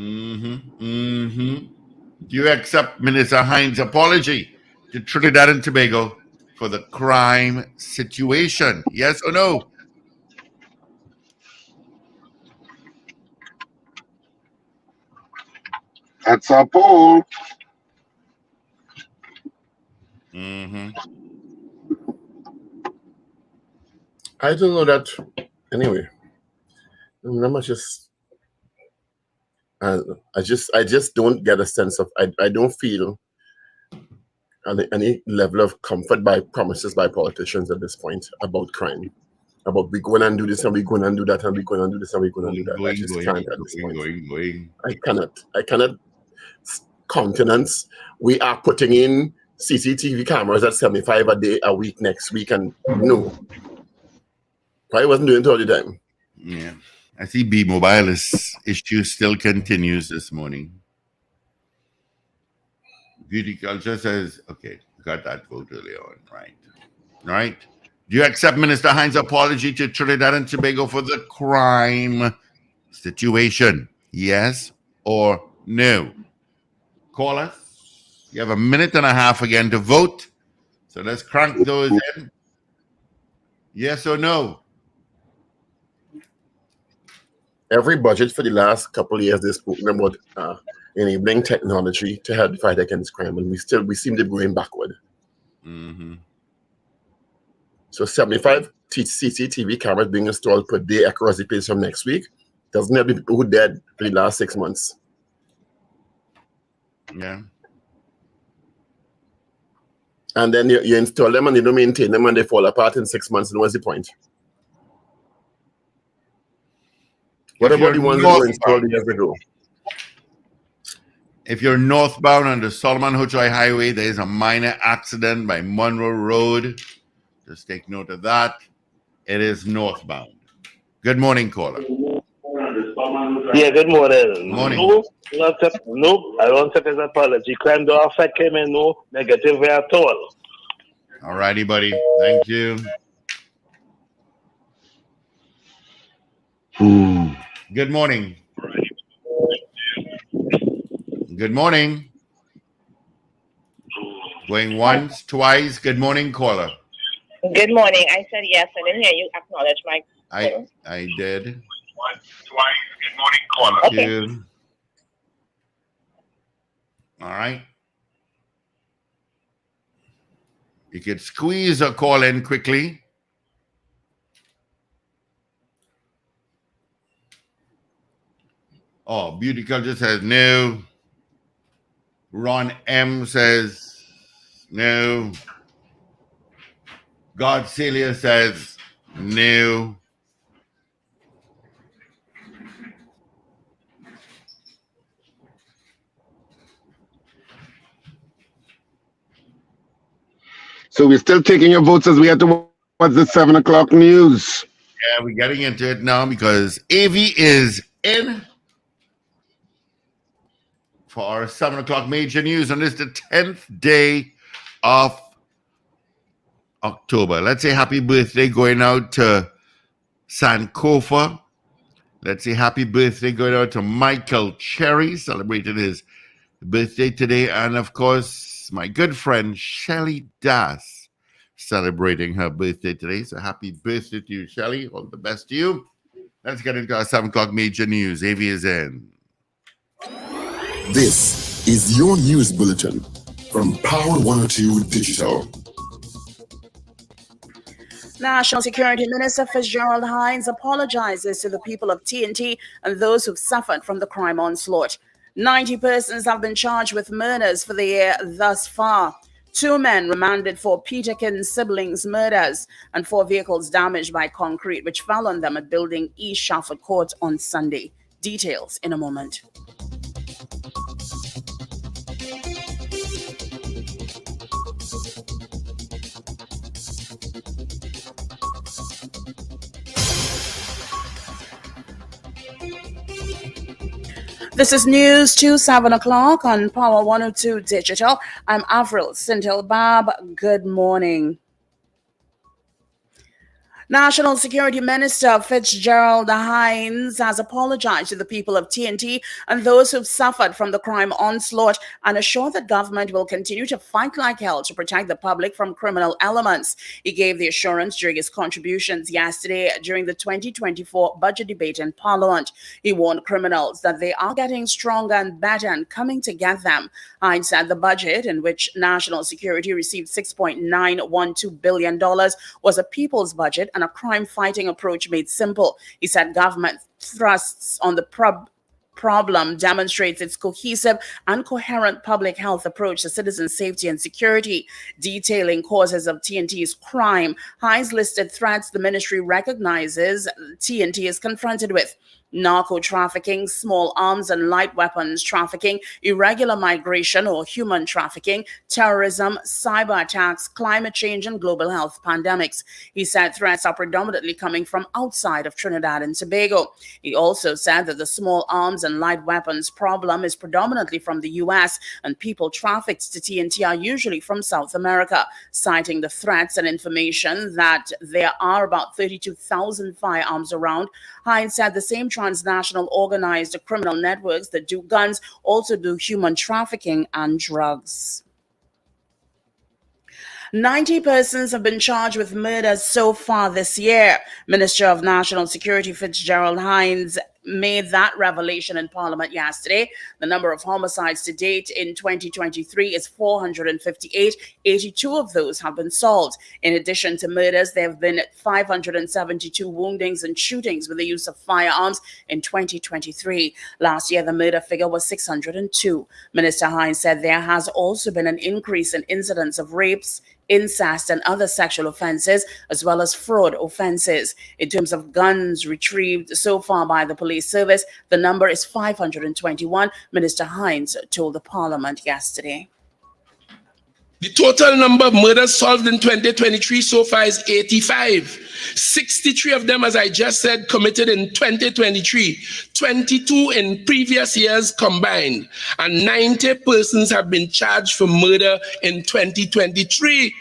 you accept Minister Hines' apology to Trinidad and Tobago for the crime situation? Yes or no? That's our poll. I don't know that. Anyway, I'm just. I just don't get a sense of. I don't feel any level of comfort by promises by politicians at this point about crime. About we going and do this and we going and do that and we going and do this and we going and do that. I just can't at this point. I cannot countenance. We are putting in CCTV cameras at 75 a week next week, and no, probably wasn't doing it all the time. Yeah, I see B-Mobile issue still continues this morning. Beauty Culture says, okay, got that vote earlier on, right? Right. Do you accept Minister Hines' apology to Trinidad and Tobago for the crime situation? Yes or no? Call us. You have a minute and a half again to vote. So let's crank those in. Yes or no? Every budget for the last couple of years, they've spoken about enabling technology to help fight against crime, and we seem to be going backward. So 75 CCTV cameras being installed per day across the place from next week doesn't help the people who died for the last 6 months. Yeah. And then you install them and you don't maintain them and they fall apart in 6 months. And what's the point? What about the ones that were installed years ago? If you're northbound on the Solomon Hochoi Highway, there is a minor accident by Monroe Road. Just take note of that. It is northbound. Good morning, caller. Yeah, good morning. Morning. No, I don't accept his apology. Crime don't affect him in no negative way at all. All righty, buddy. Thank you. Good morning. Good morning. Going once, twice. Good morning, caller. Good morning. I said yes. I didn't hear you acknowledge my. I did. Once, twice. Good morning, caller. Thank you. All right. You could squeeze a call in quickly. Oh, Beauty Culture says no. Ron M says no. God Celia says no. So we're still taking your votes as we head towards the 7 o'clock news. Yeah, we're getting into it now because AV is in for our 7 o'clock major news on this, the 10th day of October. Let's say happy birthday going out to Sankofa. Let's say happy birthday going out to Michael Cherry, celebrated his birthday today. And of course, my good friend Shelly Das, celebrating her birthday today. So happy birthday to you, Shelly. All the best to you. Let's get into our 7 o'clock major news. AV is in. This is your news bulletin from Power 102 Digital. National Security Minister Fitzgerald Hines apologizes to the people of TNT and those who've suffered from the crime onslaught. 90 persons have been charged with murders for the year thus far. 2 men remanded for Peterkin siblings' murders and 4 vehicles damaged by concrete which fell on them at Building East Shalford Court on Sunday. Details in a moment. This is News to 7 o'clock on Power 102 Digital. I'm Avril Sintel-Bab. Good morning. National Security Minister Fitzgerald Hines has apologized to the people of TNT and those who've suffered from the crime onslaught and assured that government will continue to fight like hell to protect the public from criminal elements. He gave the assurance during his contributions yesterday during the 2024 budget debate in Parliament. He warned criminals that they are getting stronger and better and coming to get them. Hines said the budget, in which national security received $6.912 billion, was a people's budget and a crime-fighting approach made simple. He said government thrusts on the problem demonstrates its cohesive and coherent public health approach to citizen safety and security. Detailing causes of TNT's crime, Hines listed threats the ministry recognizes TNT is confronted with: narco trafficking, small arms and light weapons trafficking, irregular migration or human trafficking, terrorism, cyber attacks, climate change, and global health pandemics. He said threats are predominantly coming from outside of Trinidad and Tobago. He also said that the small arms and light weapons problem is predominantly from the U.S. and people trafficked to TNT are usually from South America, citing the threats and information that there are about 32,000 firearms around. Hines said the same transnational organized criminal networks that do guns also do human trafficking and drugs. 90 persons have been charged with murders so far this year. Minister of National Security Fitzgerald Hines made that revelation in Parliament yesterday. The number of homicides to date in 2023 is 458. 82 of those have been solved. In addition to murders, there have been 572 woundings and shootings with the use of firearms in 2023. Last year, the murder figure was 602. Minister Hines said there has also been an increase in incidents of rapes, incest, and other sexual offenses, as well as fraud offenses. In terms of guns retrieved so far by the police service, the number is 521, Minister Hines told the Parliament yesterday. The total number of murders solved in 2023 so far is 85. 63 of them, as I just said, committed in 2023, 22 in previous years combined, and 90 persons have been charged for murder in 2023.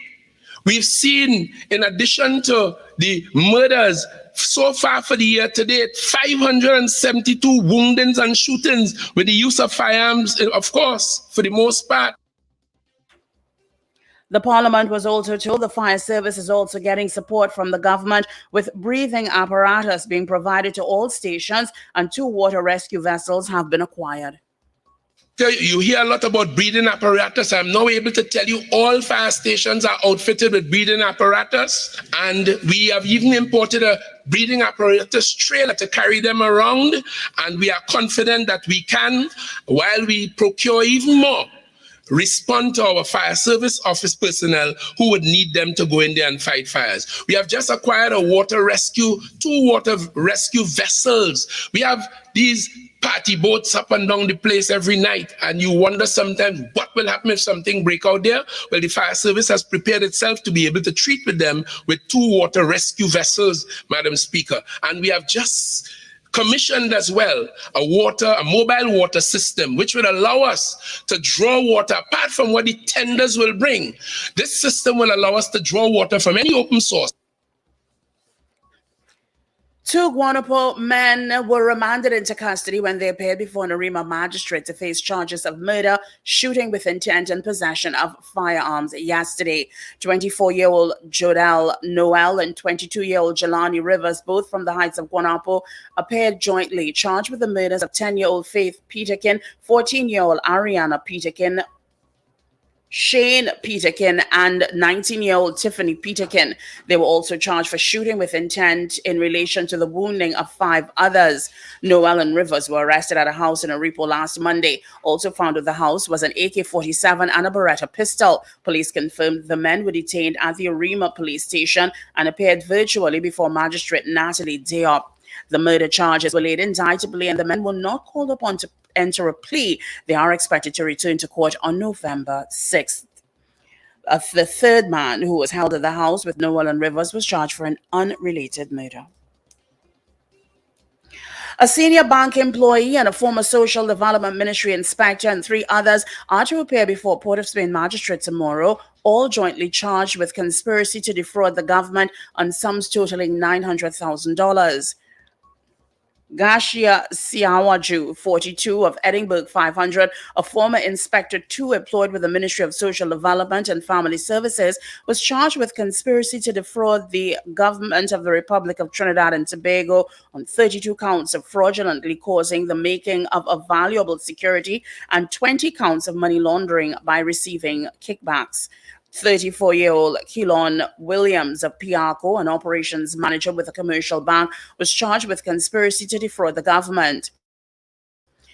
We've seen, in addition to the murders so far for the year to date, 572 woundings and shootings with the use of firearms, of course, for the most part. The Parliament was also told the fire service is also getting support from the government, with breathing apparatus being provided to all stations, and 2 water rescue vessels have been acquired. You hear a lot about breathing apparatus. I'm now able to tell you all fire stations are outfitted with breathing apparatus, and we have even imported a breathing apparatus trailer to carry them around, and we are confident that we can, while we procure even more, respond to our fire service office personnel who would need them to go in there and fight fires. We have just acquired 2 water rescue vessels. We have these party boats up and down the place every night, and you wonder sometimes what will happen if something break out there. Well, the fire service has prepared itself to be able to treat with them with 2 water rescue vessels, Madam Speaker. And we have just commissioned as well a mobile water system, which would allow us to draw water apart from what the tenders will bring. This system will allow us to draw water from any open source. 2 Guanapo men were remanded into custody when they appeared before an Arima magistrate to face charges of murder, shooting with intent, and possession of firearms yesterday. 24-year-old Jodel Noel and 22-year-old Jelani Rivers, both from the Heights of Guanapo, appeared jointly, charged with the murders of 10-year-old Faith Peterkin, 14-year-old Ariana Peterkin, Shane Peterkin and 19-year-old Tiffany Peterkin. They were also charged for shooting with intent in relation to the wounding of 5 others. Noel and Rivers were arrested at a house in Aripo last Monday. Also found at the house was an AK-47 and a Beretta pistol. Police confirmed the men were detained at the Arima police station and appeared virtually before Magistrate Natalie Diop. The murder charges were laid indictably and the men were not called upon to enter a plea. They are expected to return to court on November 6th. The third man who was held at the house with Noel and Rivers was charged for an unrelated murder. A senior bank employee and a former Social Development Ministry inspector and 3 others are to appear before Port of Spain magistrate tomorrow, all jointly charged with conspiracy to defraud the government on sums totaling $900,000. Gashia Siawaju, 42, of Edinburgh 500, a former Inspector 2 employed with the Ministry of Social Development and Family Services, was charged with conspiracy to defraud the government of the Republic of Trinidad and Tobago on 32 counts of fraudulently causing the making of a valuable security and 20 counts of money laundering by receiving kickbacks. 34-year-old Keelan Williams of Piarco, an operations manager with a commercial bank, was charged with conspiracy to defraud the government.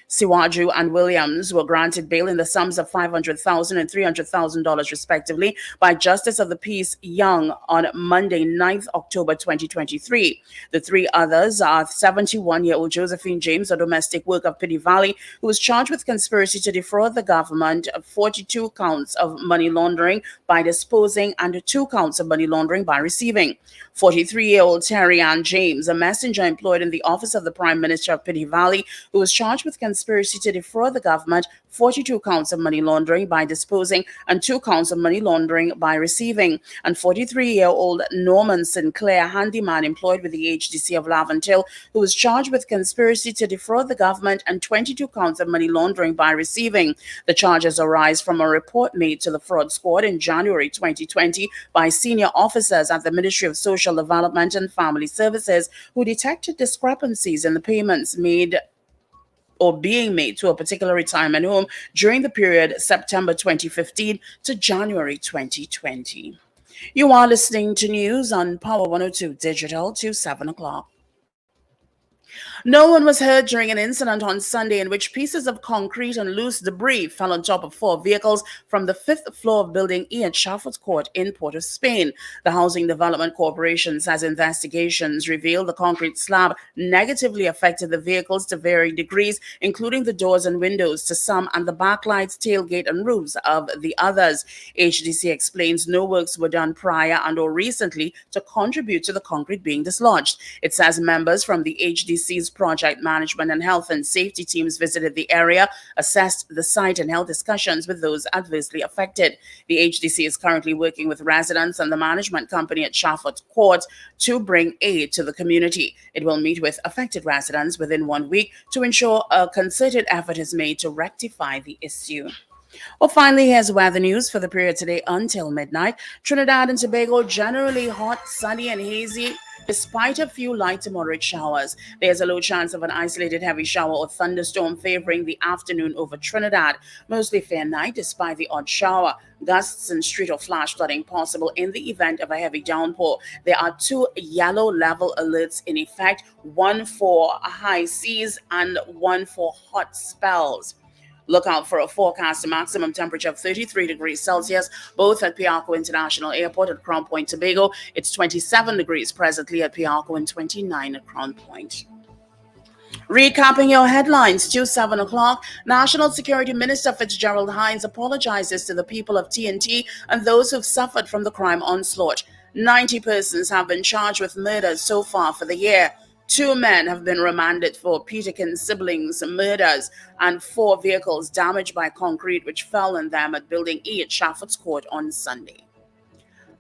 Siwaju and Williams were granted bail in the sums of $500,000 and $300,000 respectively by Justice of the Peace Young on Monday, 9th October 2023. The 3 others are 71-year-old Josephine James, a domestic worker of Pity Valley, who was charged with conspiracy to defraud the government of 42 counts of money laundering by disposing and 2 counts of money laundering by receiving. 43-year-old Terry Ann James, a messenger employed in the office of the Prime Minister of Pity Valley, who was charged with conspiracy to defraud the government, 42 counts of money laundering by disposing and 2 counts of money laundering by receiving. And 43-year-old Norman Sinclair, handyman employed with the HDC of Laventille, who was charged with conspiracy to defraud the government and 22 counts of money laundering by receiving. The charges arise from a report made to the fraud squad in January 2020 by senior officers at the Ministry of Social Development and Family Services who detected discrepancies in the payments made or being made to a particular retirement home during the period September 2015 to January 2020. You are listening to news on Power 102 Digital to 7 o'clock. No one was hurt during an incident on Sunday in which pieces of concrete and loose debris fell on top of 4 vehicles from the 5th floor of Building E at Shafford's Court in Port of Spain. The Housing Development Corporation says investigations revealed the concrete slab negatively affected the vehicles to varying degrees, including the doors and windows to some and the backlights, tailgate, and roofs of the others. HDC explains no works were done prior and or recently to contribute to the concrete being dislodged. It says members from the HDC's project management and health and safety teams visited the area, assessed the site, and held discussions with those adversely affected. The HDC is currently working with residents and the management company at Shafford Court to bring aid to the community. It will meet with affected residents within 1 week to ensure a concerted effort is made to rectify the issue. Well, finally, here's weather news for the period today until midnight. Trinidad and Tobago generally hot, sunny, and hazy, despite a few light to moderate showers. There's a low chance of an isolated heavy shower or thunderstorm favoring the afternoon over Trinidad. Mostly fair night despite the odd shower. Gusts and street or flash flooding possible in the event of a heavy downpour. There are 2 yellow level alerts in effect, 1 for high seas and 1 for hot spells. Look out for a forecast maximum temperature of 33 degrees Celsius, both at Piarco International Airport at Crown Point, Tobago. It's 27 degrees presently at Piarco and 29 at Crown Point. Recapping your headlines to 7 o'clock, National Security Minister Fitzgerald Hines apologizes to the people of TNT and those who've suffered from the crime onslaught. 90 persons have been charged with murders so far for the year. 2 men have been remanded for Peterkin siblings' murders and 4 vehicles damaged by concrete which fell on them at Building E at Shafford's Court on Sunday.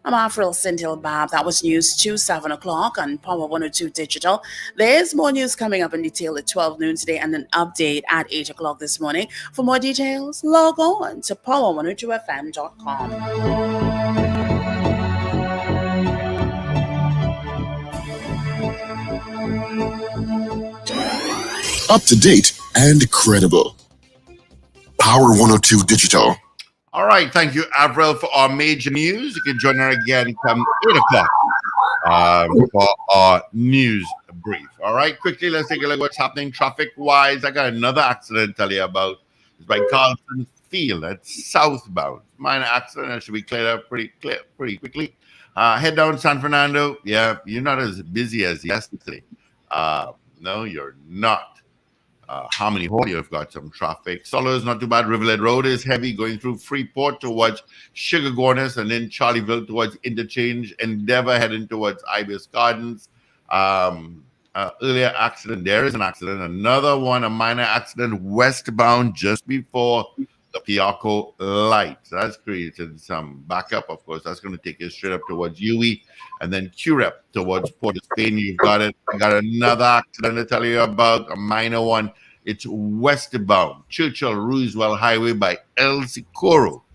I'm Afril Sintil Bab. That was news to 7 o'clock on Power 102 Digital. There's more news coming up in detail at 12 noon today and an update at 8 o'clock this morning. For more details, log on to power102fm.com. Up to date and credible. Power 102 Digital. All right, thank you, Avril, for our major news. You can join her again come 8 o'clock for our news brief. All right, quickly, let's take a look at what's happening traffic-wise. I got another accident to tell you about. It's by Carlton Field. That's southbound. Minor accident. That should be cleared up pretty quickly. Head down San Fernando. Yeah, you're not as busy as yesterday. No, you're not. Harmony Hall, you've got some traffic. Solo is not too bad. Rivulet Road is heavy going through Freeport towards Sugar Gorness and then Charlieville towards Interchange. Endeavor heading towards Ibis Gardens. Earlier accident. There is an accident. Another one, a minor accident westbound just before the Piarco light. So that's created some backup. Of course, that's going to take you straight up towards UE and then QREP towards Port of Spain. You've got it. I got another accident to tell you about, a minor one. It's westbound, Churchill Roosevelt Highway by El Socorro.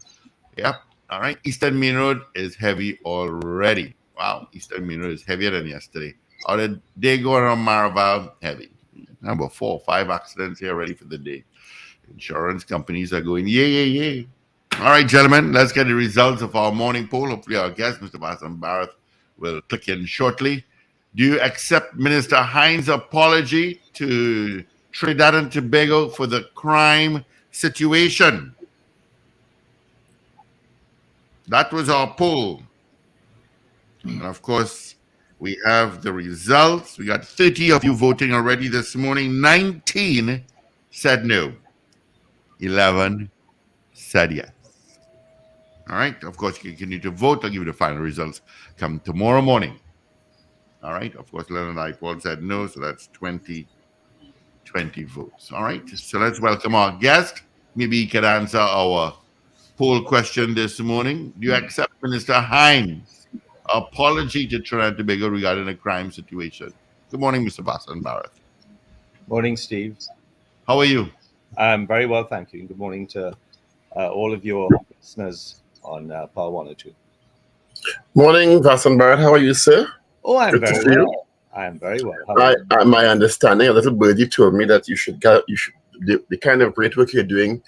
Yep. All right. Eastern Main Road is heavy already. Wow. Eastern Main Road is heavier than yesterday. Or the day going on Maraval, heavy. Number 4 or 5 accidents here ready for the day. Insurance companies are going, yay. All right, gentlemen, let's get the results of our morning poll. Hopefully our guest, Mr. Bassam Barrett, will click in shortly. Do you accept Minister Hines' apology to Trinidad and Tobago for the crime situation? That was our poll. And of course, we have the results. We got 30 of you voting already this morning. 19 said no. 11 said yes. All right. Of course, you can continue to vote. I'll give you the final results come tomorrow morning. All right. Of course, Leonard Ipaul said no, so that's 20 votes. All right. So let's welcome our guest. Maybe he can answer our poll question this morning. Do you accept Minister Hines' apology to Trinidad and Tobago regarding the crime situation? Good morning, Mr. Bassam Barrett. Morning, Steve. How are you? I'm very well, thank you. Good morning to all of your listeners on Power 102. Morning, Vasan Barrett. How are you, sir? Oh, I'm Good to very see you. well. I'm very well. How are you? My understanding, a little birdie told me that you should the kind of great work you're doing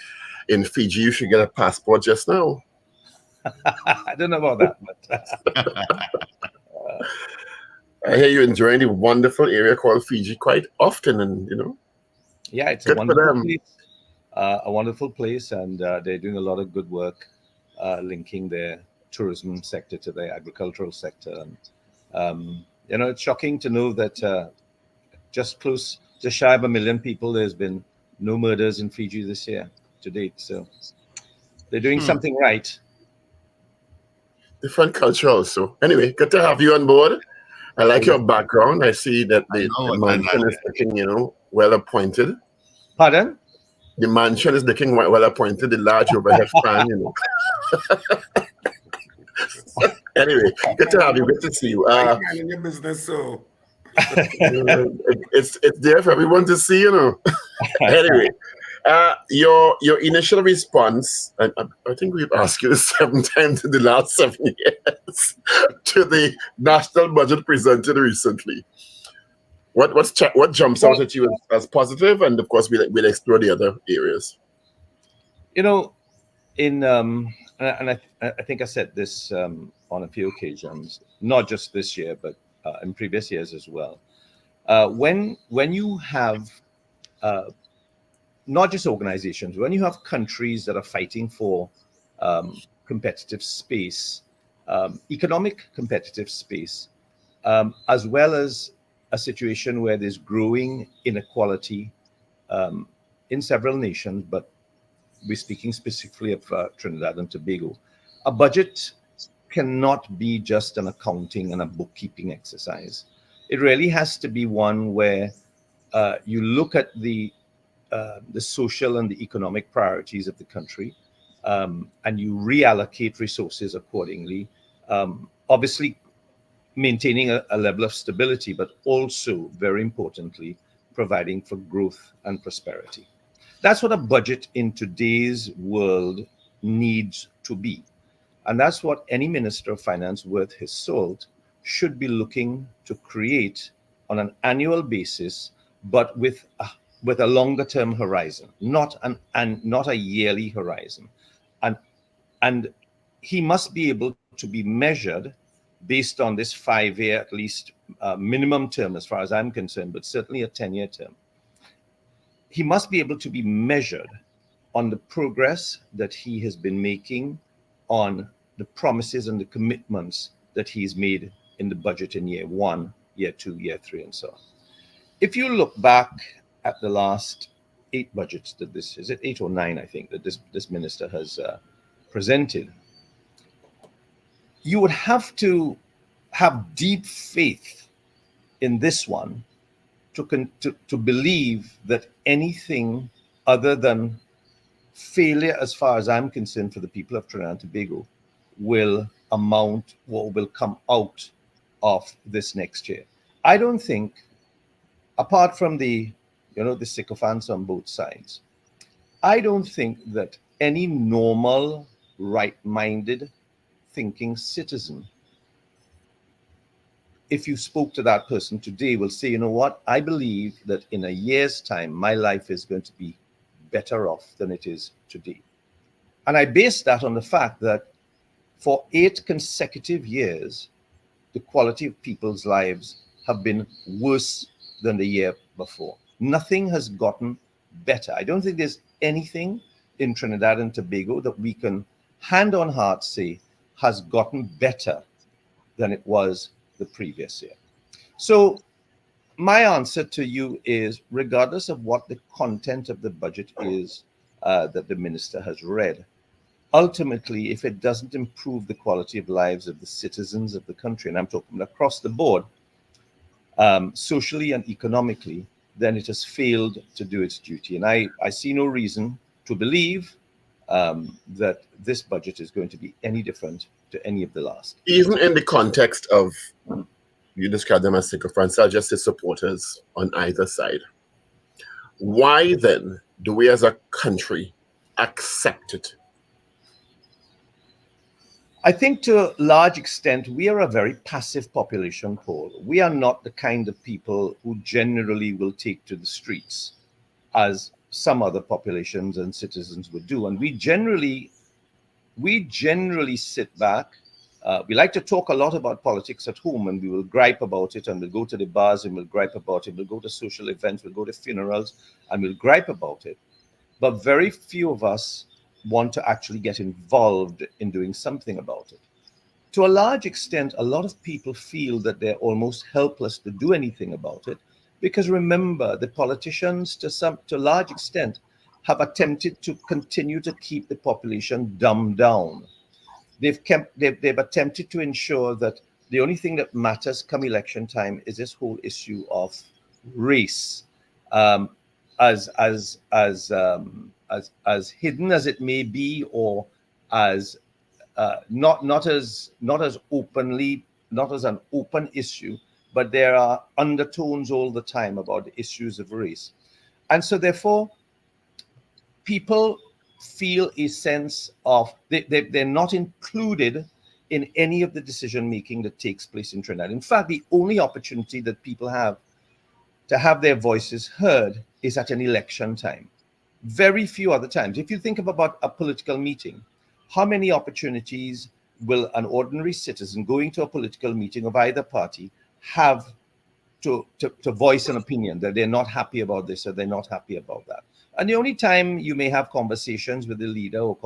in Fiji, you should get a passport just now. I don't know about that, but I hear you enjoying the wonderful area called Fiji quite often, and yeah, it's good a for them. wonderful place. A wonderful place, and they're doing a lot of good work linking their tourism sector to their agricultural sector. And it's shocking to know that just shy of 1 million people, there's been no murders in Fiji this year to date. So they're doing something right. Different culture also. Anyway, good to have you on board. I like your background. I see that the mansion is looking, well appointed. Pardon? The mansion is looking well appointed. The large overhead fan, Anyway, good to have you. Good to see you. In your business, so it's there for everyone to see, Anyway, your initial response, I think we've asked you 7 times in the last 7 years to the national budget presented recently. What jumps out at you as positive, and of course we'll explore the other areas. I think I said this on a few occasions, not just this year, but in previous years as well. When you have not just organizations, when you have countries that are fighting for competitive space, economic competitive space, as well as a situation where there's growing inequality in several nations, but we're speaking specifically of Trinidad and Tobago. A budget cannot be just an accounting and a bookkeeping exercise. It really has to be one where you look at the social and the economic priorities of the country, and you reallocate resources accordingly. Obviously, maintaining a level of stability, but also, very importantly, providing for growth and prosperity. That's what a budget in today's world needs to be. And that's what any Minister of Finance worth his salt should be looking to create on an annual basis, but with a longer term horizon, not a yearly horizon. And And he must be able to be measured based on this 5-year, at least minimum term, as far as I'm concerned, but certainly a 10-year term. He must be able to be measured on the progress that he has been making on the promises and the commitments that he's made in the budget in year 1, year 2, year 3, and so on. If you look back at the last 8 budgets that this, is it 8 or 9, I think, that this minister has presented, you would have to have deep faith in this one to believe that anything other than failure, as far as I'm concerned, for the people of Trinidad and Tobago, will amount or will come out of this next year. I don't think, apart from the sycophants on both sides, I don't think that any normal, right-minded, thinking citizen, if you spoke to that person today, will say, you know what, I believe that in a year's time, my life is going to be better off than it is today. And I base that on the fact that for 8 consecutive years, the quality of people's lives have been worse than the year before. Nothing has gotten better. I don't think there's anything in Trinidad and Tobago that we can hand on heart say has gotten better than it was the previous year. So my answer to you is, regardless of what the content of the budget is that the minister has read, ultimately, if it doesn't improve the quality of lives of the citizens of the country, and I'm talking across the board, socially and economically, then it has failed to do its duty. And I see no reason to believe that this budget is going to be any different to any of the last. Even in the context of, you describe them as sycophants, are just his supporters on either side. Why then do we as a country accept it? I think to a large extent, we are a very passive population, Paul. We are not the kind of people who generally will take to the streets as some other populations and citizens would do. And we generally sit back. We like to talk a lot about politics at home, and we will gripe about it, and we'll go to the bars and we'll gripe about it. We'll go to social events, we'll go to funerals, and we'll gripe about it. But very few of us want to actually get involved in doing something about it. To a large extent, a lot of people feel that they're almost helpless to do anything about it, because remember, the politicians to a large extent have attempted to continue to keep the population dumbed down. They've attempted to ensure that the only thing that matters come election time is this whole issue of race, as hidden as it may be, or as not as openly, not as an open issue, but there are undertones all the time about the issues of race. And so therefore, people feel a sense of they're not included in any of the decision making that takes place in Trinidad. In fact, the only opportunity that people have to have their voices heard is at an election time. Very few other times. If you think about a political meeting, how many opportunities will an ordinary citizen going to a political meeting of either party have to voice an opinion that they're not happy about this or they're not happy about that? And the only time you may have conversations with the leader or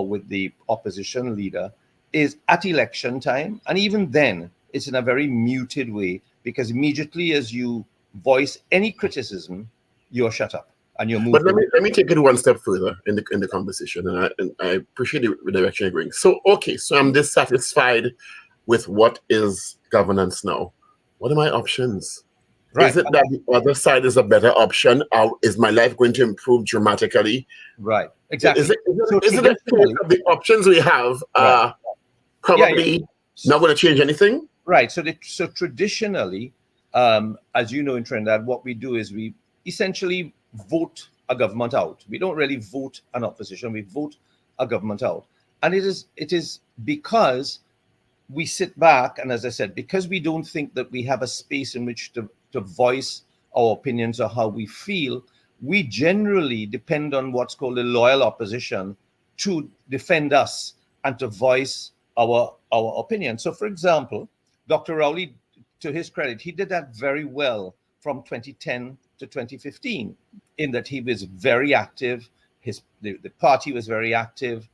with the opposition leader is at election time. And even then, it's in a very muted way, because immediately as you voice any criticism, you're shut up and you're moved. But let me take it one step further in the conversation, and I appreciate the direction you're going. So, okay, so I'm dissatisfied with what is governance now. What are my options? Right. Is it that the other side is a better option, or is my life going to improve dramatically? Right, exactly. Is it a case of the options we have are probably not going to change anything? Right. So traditionally, as you know, in Trinidad, what we do is we essentially vote a government out. We don't really vote an opposition. We vote a government out, and it is because we sit back, and as I said, because we don't think that we have a space in which to voice our opinions or how we feel, we generally depend on what's called a loyal opposition to defend us and to voice our opinion. So, for example, Dr. Rowley, to his credit, he did that very well from 2010 to 2015, in that he was very active. The party was very active.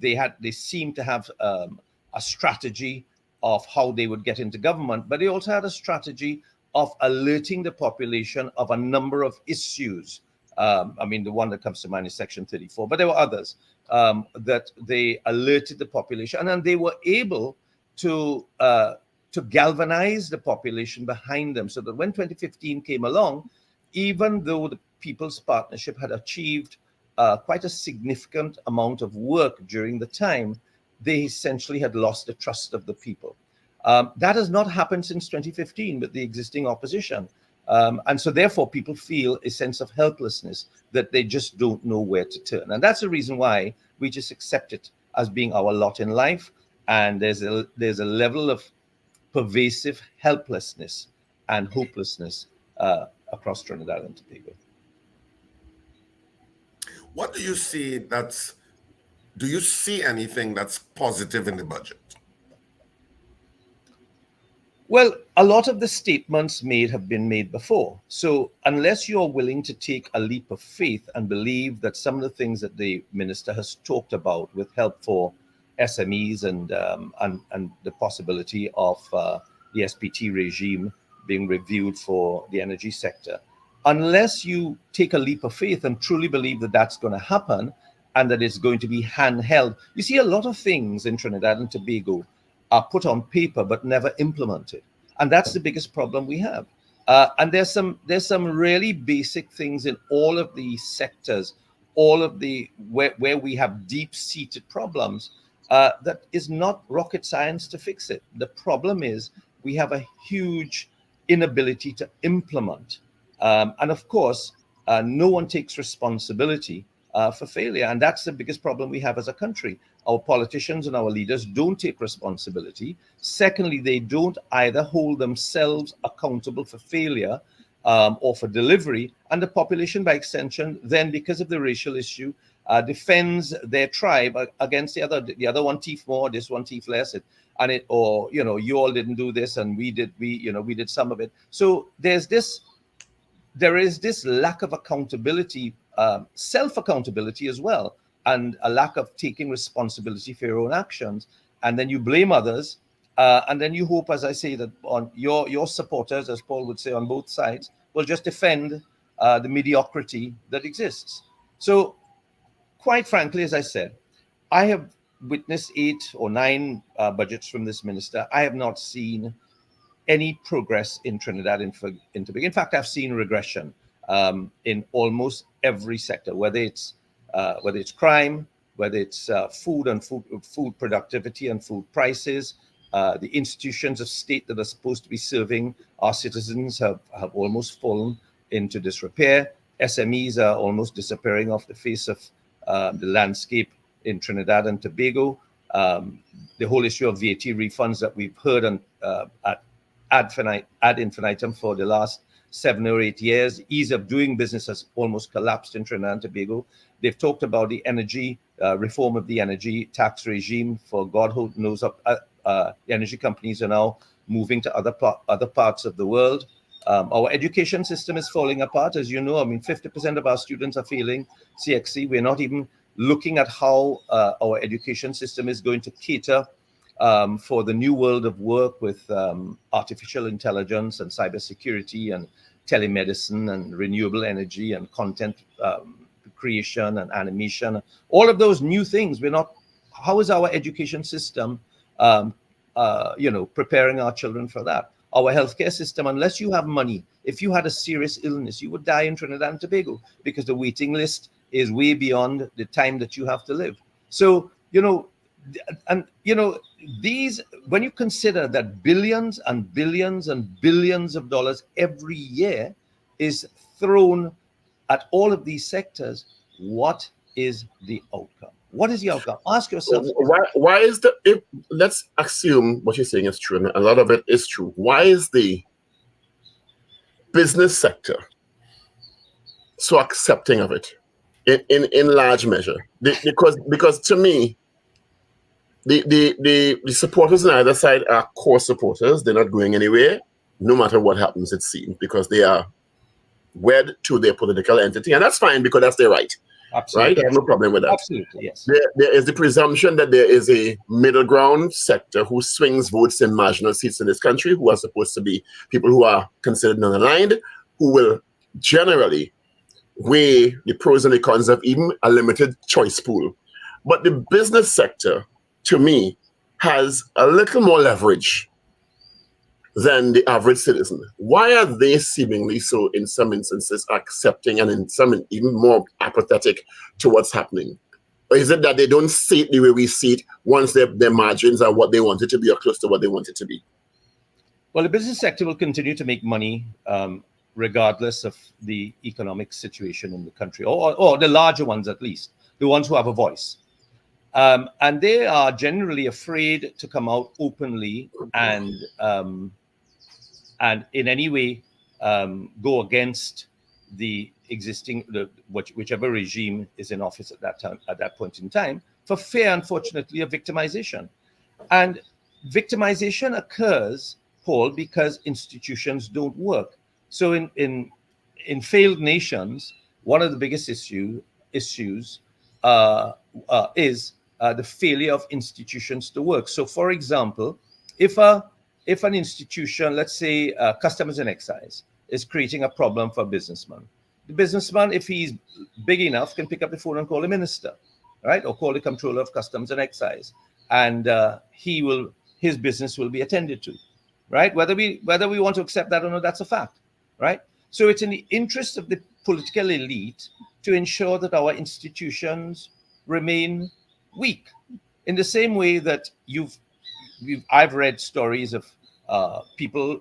They seemed to have a strategy of how they would get into government, but they also had a strategy of alerting the population of a number of issues. I mean, the one that comes to mind is Section 34, but there were others that they alerted the population, and then they were able to galvanize the population behind them, so that when 2015 came along, even though the People's Partnership had achieved quite a significant amount of work during the time, they essentially had lost the trust of the people. That has not happened since 2015 with the existing opposition. And so therefore people feel a sense of helplessness, that they just don't know where to turn. And that's the reason why we just accept it as being our lot in life. And there's a level of pervasive helplessness and hopelessness across Trinidad and Tobago. What do you see do you see anything that's positive in the budget? Well, a lot of the statements made have been made before. So unless you're willing to take a leap of faith and believe that some of the things that the minister has talked about with help for SMEs and the possibility of the SPT regime being reviewed for the energy sector, unless you take a leap of faith and truly believe that that's going to happen and that it's going to be handheld. You see, a lot of things in Trinidad and Tobago are put on paper but never implemented, and that's the biggest problem we have. And there's some really basic things in all of the sectors, all of the where we have deep-seated problems that is not rocket science to fix it. The problem is we have a huge inability to implement, and of course, no one takes responsibility for failure, and that's the biggest problem we have as a country. Our politicians and our leaders don't take responsibility. Secondly, they don't either hold themselves accountable for failure or for delivery, and the population, by extension, then because of the racial issue, defends their tribe against the other. The other one thief more, this one thief less, or you all didn't do this and we did some of it. So there is this lack of accountability, self-accountability as well, and a lack of taking responsibility for your own actions. And then you blame others, and then you hope, as I say, that on your supporters, as Paul would say, on both sides, will just defend the mediocrity that exists. So quite frankly, as I said, I have witnessed 8 or 9 budgets from this minister. I have not seen any progress in Trinidad and Tobago. In fact, I've seen regression in almost every sector, whether it's crime, whether it's food productivity and food prices. The institutions of state that are supposed to be serving our citizens have almost fallen into disrepair. SMEs are almost disappearing off the face of the landscape in Trinidad and Tobago. The whole issue of VAT refunds that we've heard ad infinitum for the last 7 or 8 years. Ease of doing business has almost collapsed in Trinidad and Tobago. They've talked about the energy reform of the energy tax regime. For God who knows, the energy companies are now moving to other parts of the world. Our education system is falling apart, as you know. I mean, 50% of our students are failing CXC. We're not even looking at how our education system is going to cater for the new world of work with artificial intelligence and cybersecurity and telemedicine and renewable energy and content creation and animation. All of those new things. How is our education system, preparing our children for that? Our healthcare system, unless you have money, if you had a serious illness, you would die in Trinidad and Tobago because the waiting list is way beyond the time that you have to live. So, these, when you consider that billions and billions and billions of dollars every year is thrown at all of these sectors, what is the outcome? What is the outcome? Ask yourself. Why is let's assume what you're saying is true, and a lot of it is true. Why is the business sector so accepting of it? in large measure. Because to me, the supporters on either side are core supporters. They're not going anywhere, no matter what happens, it seems, because they are wed to their political entity, and that's fine because that's their right. Absolutely. Right? I have no problem with that. Absolutely, yes. There is the presumption that there is a middle ground sector who swings votes in marginal seats in this country, who are supposed to be people who are considered non-aligned, who will generally weigh the pros and the cons of even a limited choice pool. But the business sector, to me, has a little more leverage than the average citizen. Why are they seemingly so, in some instances, accepting and in some even more apathetic to what's happening? Or is it that they don't see it the way we see it once their margins are what they want it to be or close to what they want it to be? Well, the business sector will continue to make money regardless of the economic situation in the country, or the larger ones at least, the ones who have a voice. And they are generally afraid to come out openly and in any way go against the existing, whichever regime is in office at that point in time, for fear, unfortunately, of victimization. And victimization occurs, Paul, because institutions don't work. So in failed nations, one of the biggest issues is the failure of institutions to work. So, for example, if an institution, let's say Customs and Excise, is creating a problem for a businessman, the businessman, if he's big enough, can pick up the phone and call the minister, right, or call the controller of Customs and Excise, and his business will be attended to, right? Whether we want to accept that or not, that's a fact, right? So it's in the interest of the political elite to ensure that our institutions remain weak. In the same way that I've read stories of people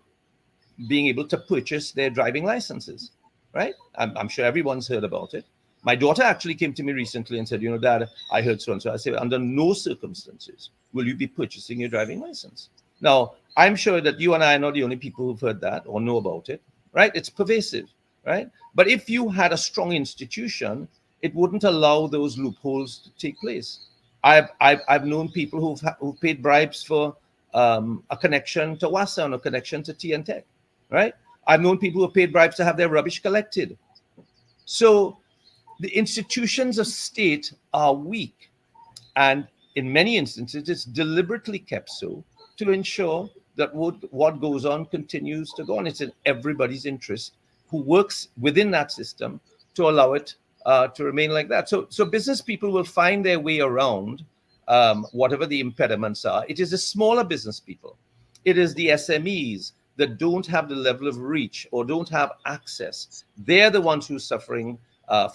being able to purchase their driving licenses, right? I'm sure everyone's heard about it. My daughter actually came to me recently and said, Dad, I heard so and so. I said, under no circumstances will you be purchasing your driving license. Now, I'm sure that you and I are not the only people who've heard that or know about it, right? It's pervasive, right? But if you had a strong institution, it wouldn't allow those loopholes to take place. I've known people who've paid bribes for a connection to WASA and a connection to TNTech, right? I've known people who have paid bribes to have their rubbish collected. So the institutions of state are weak, and in many instances, it's deliberately kept so to ensure that what goes on continues to go on. It's in everybody's interest who works within that system to allow it to remain like that. So business people will find their way around whatever the impediments are. It is the smaller business people. It is the SMEs that don't have the level of reach or don't have access. They're the ones who are suffering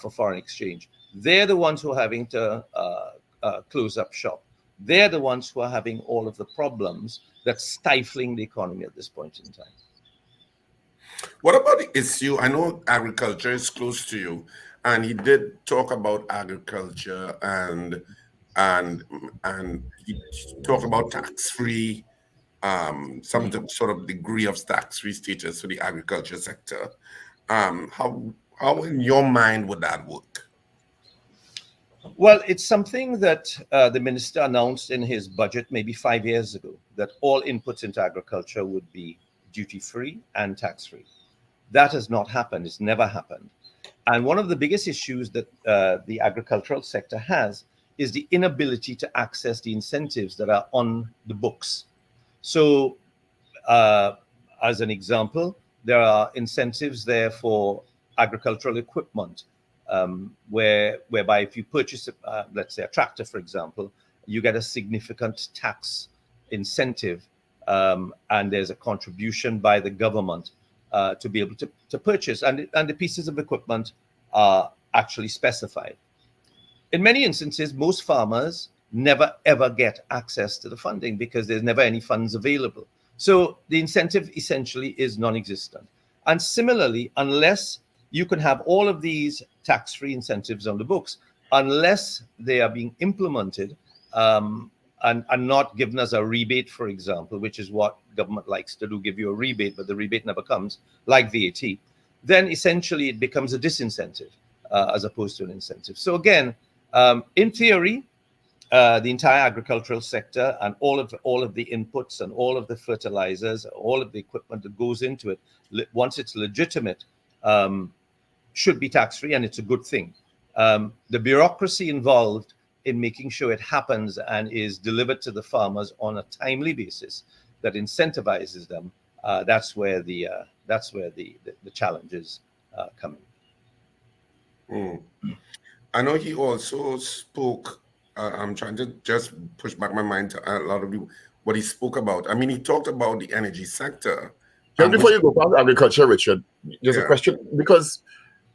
for foreign exchange. They're the ones who are having to close up shop. They're the ones who are having all of the problems that's stifling the economy at this point in time. What about the issue? I know agriculture is close to you, and he did talk about agriculture and he talked about tax-free, some sort of degree of tax-free status for the agriculture sector. How in your mind would that work? Well, it's something that the minister announced in his budget maybe 5 years ago, that all inputs into agriculture would be duty-free and tax-free. That has not happened. It's never happened. And one of the biggest issues that the agricultural sector has is the inability to access the incentives that are on the books. So as an example, there are incentives there for agricultural equipment, whereby if you purchase, let's say, a tractor, for example, you get a significant tax incentive, and there's a contribution by the government to be able to purchase, and the pieces of equipment are actually specified. In many instances, most farmers never ever get access to the funding because there's never any funds available. So the incentive essentially is non-existent. And similarly, unless you can have all of these tax-free incentives on the books, unless they are being implemented and not given as a rebate, for example, which is what government likes to do, give you a rebate, but the rebate never comes, like VAT, then essentially it becomes a disincentive. as opposed to an incentive. So again, in theory, the entire agricultural sector and all of the inputs and all of the fertilizers, all of the equipment that goes into it, once it's legitimate, should be tax-free, and it's a good thing. The bureaucracy involved in making sure it happens and is delivered to the farmers on a timely basis that incentivizes them, that's where the challenges come in. I know he also spoke. I'm trying to just push back my mind to a lot of what he spoke about. I mean, he talked about the energy sector. Just before you go past agriculture, Richard, there's a question, because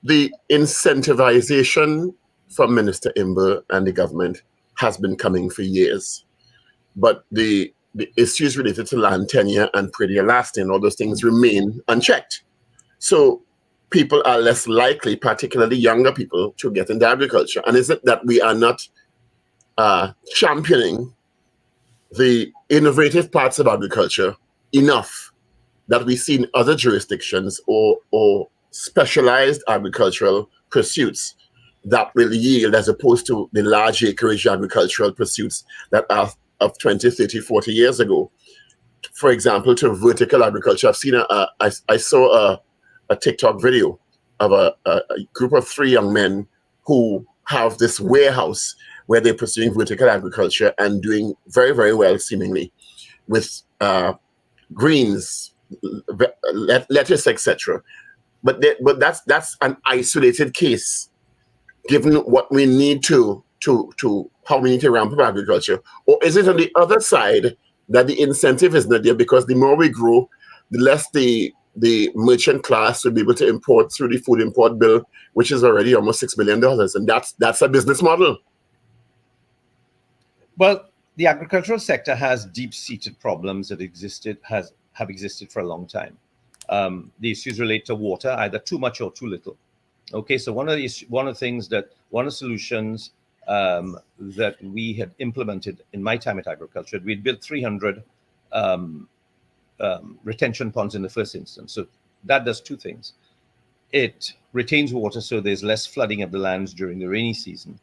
the incentivization from Minister Imber and the government has been coming for years, but the issues related to land tenure and predial lasting, all those things remain unchecked. So people are less likely, particularly younger people, to get into agriculture. And is it that we are not championing the innovative parts of agriculture enough that we see in other jurisdictions or specialized agricultural pursuits that will yield, as opposed to the large acreage agricultural pursuits that are of 20, 30, 40 years ago? For example, to vertical agriculture. I've seen I saw a TikTok video of a group of 3 young men who have this warehouse where they're pursuing vertical agriculture and doing very, very well, seemingly, with greens, lettuce, etc. But that's an isolated case, given what we need to how we need to ramp up agriculture. Or is it on the other side that the incentive is not there, because the more we grow, the less the merchant class will be able to import through the food import bill, which is already almost $6 billion, and that's a business model. Well, the agricultural sector has deep-seated problems that have existed for a long time. The issues relate to water, either too much or too little. Okay, so one of the solutions that we had implemented in my time at agriculture, we'd built 300 retention ponds in the first instance. So that does 2 things. It retains water, so there's less flooding of the lands during the rainy season.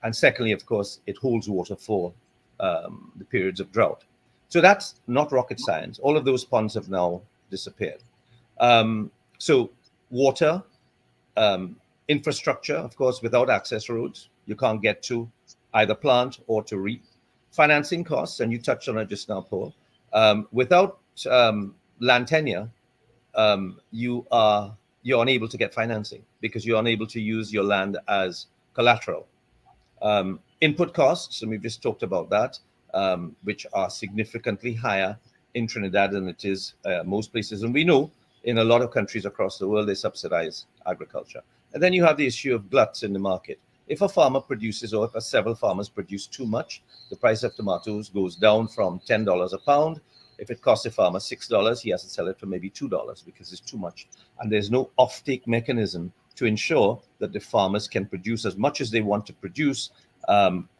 And secondly, of course, it holds water for the periods of drought. So that's not rocket science. All of those ponds have now disappeared. So water, infrastructure, of course, without access roads, you can't get to either plant or to reap. Financing costs, and you touched on it just now, Paul. Without land tenure, you're unable to get financing because you're unable to use your land as collateral. Input costs, and we've just talked about that, which are significantly higher in Trinidad than it is most places. And we know in a lot of countries across the world, they subsidize agriculture. And then you have the issue of gluts in the market. If a farmer produces, or if several farmers produce too much, the price of tomatoes goes down from $10 a pound. If it costs a farmer $6, he has to sell it for maybe $2 because it's too much. And there's no offtake mechanism to ensure that the farmers can produce as much as they want to produce,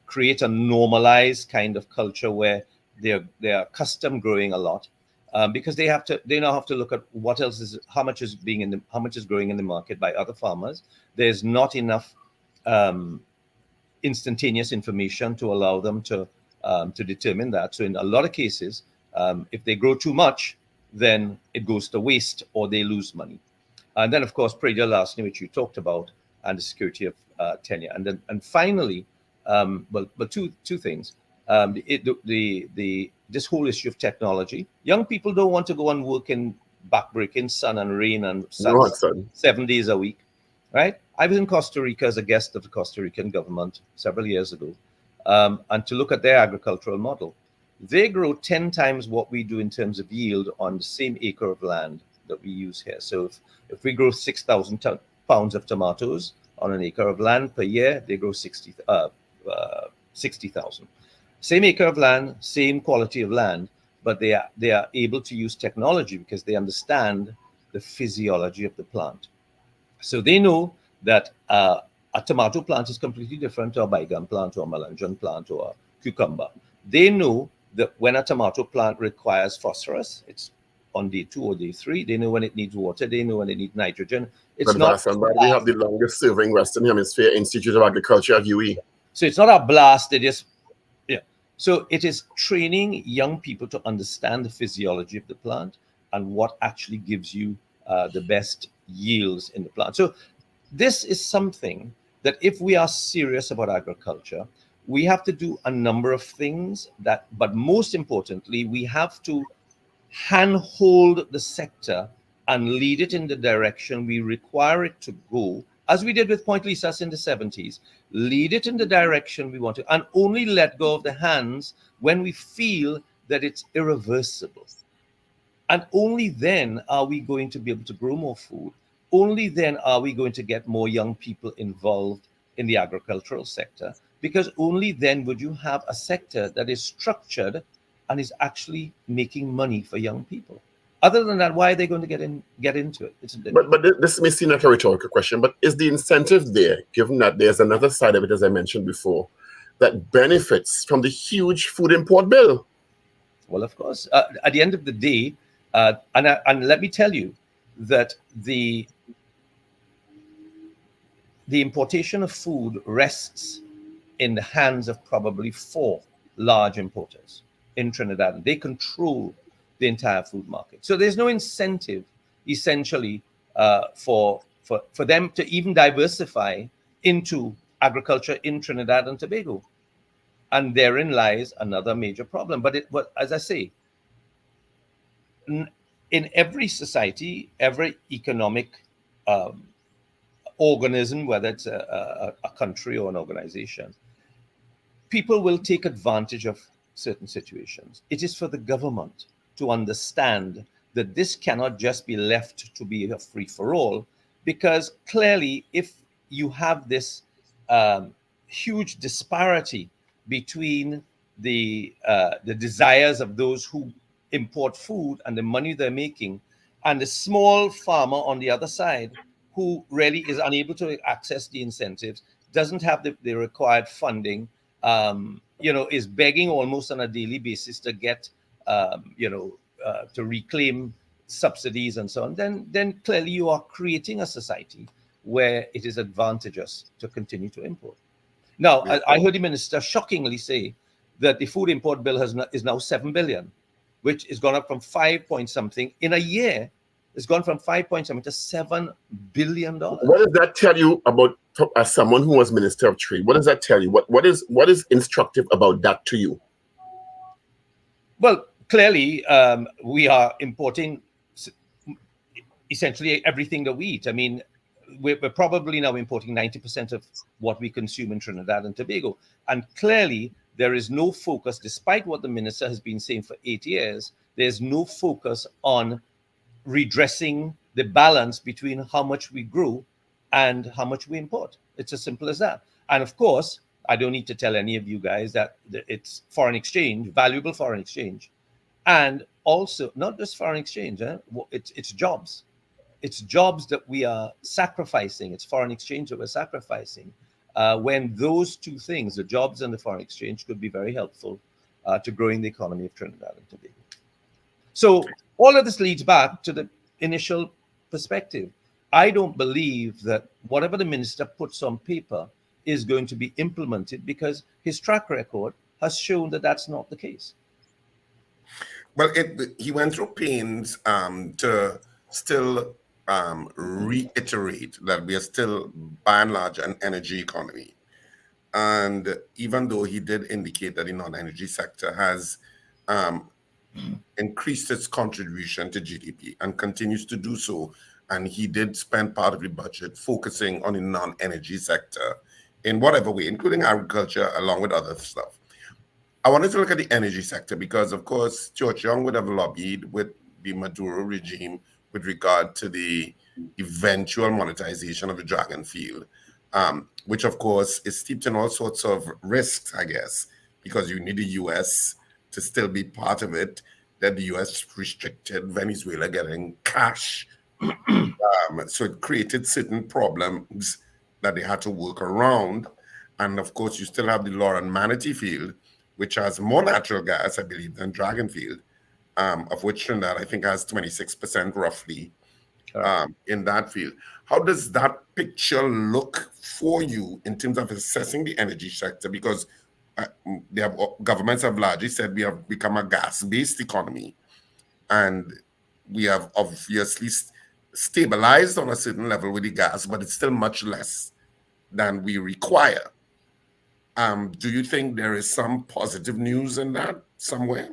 create a normalized kind of culture where they're custom growing a lot, because they now have to look at what else is, how much is growing in the market by other farmers. There's not enough instantaneous information to allow them to determine that. So in a lot of cases, if they grow too much, then it goes to waste or they lose money. And then, of course, predial lasting, which you talked about, and the security of tenure. And finally, two things. This whole issue of technology. Young people don't want to go and work in backbreaking sun and rain and sun 7 days a week, right? I was in Costa Rica as a guest of the Costa Rican government several years ago, and to look at their agricultural model. They grow 10 times what we do in terms of yield on the same acre of land that we use here. So if we grow 6,000 pounds of tomatoes on an acre of land per year, they grow 60,000. Same acre of land, same quality of land, but they are able to use technology because they understand the physiology of the plant. So they know that a tomato plant is completely different to a bygone plant or a melanjan plant or a cucumber. They know that when a tomato plant requires phosphorus, it's on day 2 or day 3. They know when it needs water. They know when it needs nitrogen. It's But not. we have the longest serving Western Hemisphere Institute of Agriculture at UE. So it's not a blast. They just, yeah. So it is training young people to understand the physiology of the plant and what actually gives you the best yields in the plant. So this is something that if we are serious about agriculture, we have to do a number of things but most importantly, we have to handhold the sector and lead it in the direction we require it to go, as we did with Point Lisas in the 70s, lead it in the direction we want to, and only let go of the hands when we feel that it's irreversible. And only then are we going to be able to grow more food. Only then are we going to get more young people involved in the agricultural sector, because only then would you have a sector that is structured and is actually making money for young people. Other than that, why are they going to get into it? But this may seem like a rhetorical question, but is the incentive there, given that there's another side of it, as I mentioned before, that benefits from the huge food import bill? Well, of course. At the end of the day, and let me tell you that the importation of food rests in the hands of probably 4 large importers in Trinidad. They control the entire food market. So there's no incentive, essentially, for them to even diversify into agriculture in Trinidad and Tobago. And therein lies another major problem. But as I say, in every society, every economic organism, whether it's a country or an organization, people will take advantage of certain situations. It is for the government to understand that this cannot just be left to be a free-for-all, because clearly, if you have this huge disparity between the desires of those who import food and the money they're making, and the small farmer on the other side who really is unable to access the incentives, doesn't have the required funding, is begging almost on a daily basis to get, to reclaim subsidies and so on, then clearly you are creating a society where it is advantageous to continue to import. Now, I heard the minister shockingly say that the food import bill is now 7 billion, which has gone up from 5 point something in a year. It's gone from 5 point something to $7 billion. What does that tell you about, as someone who was Minister of Trade? What does that tell you? What is instructive about that to you? Well, clearly, we are importing essentially everything that we eat. I mean, we're probably now importing 90% of what we consume in Trinidad and Tobago. And clearly, there is no focus, despite what the minister has been saying for 8 years, there's no focus on redressing the balance between how much we grow and how much we import. It's as simple as that. And of course, I don't need to tell any of you guys that it's foreign exchange, valuable foreign exchange. And also, not just foreign exchange, it's jobs. It's jobs that we are sacrificing. It's foreign exchange that we're sacrificing. When those two things, the jobs and the foreign exchange, could be very helpful to growing the economy of Trinidad and Tobago. So all of this leads back to the initial perspective. I don't believe that whatever the minister puts on paper is going to be implemented, because his track record has shown that that's not the case. Well, he went through pains to still reiterate that we are still, by and large, an energy economy. And even though he did indicate that the non-energy sector has increased its contribution to GDP and continues to do so, and he did spend part of the budget focusing on the non-energy sector in whatever way, including agriculture, along with other stuff. I wanted to look at the energy sector because, of course, Stuart Young would have lobbied with the Maduro regime with regard to the eventual monetization of the Dragon field, which, of course, is steeped in all sorts of risks, I guess, because you need the U.S. to still be part of it, that the U.S. restricted Venezuela getting cash. So it created certain problems that they had to work around. And of course, you still have the Laurel and Manatee field, which has more natural gas, I believe, than Dragon field. of which Trinidad, I think, has 26% roughly in that field. How does that picture look for you in terms of assessing the energy sector? Because governments have largely said we have become a gas-based economy, and we have obviously stabilized on a certain level with the gas, but it's still much less than we require. Do you think there is some positive news in that somewhere?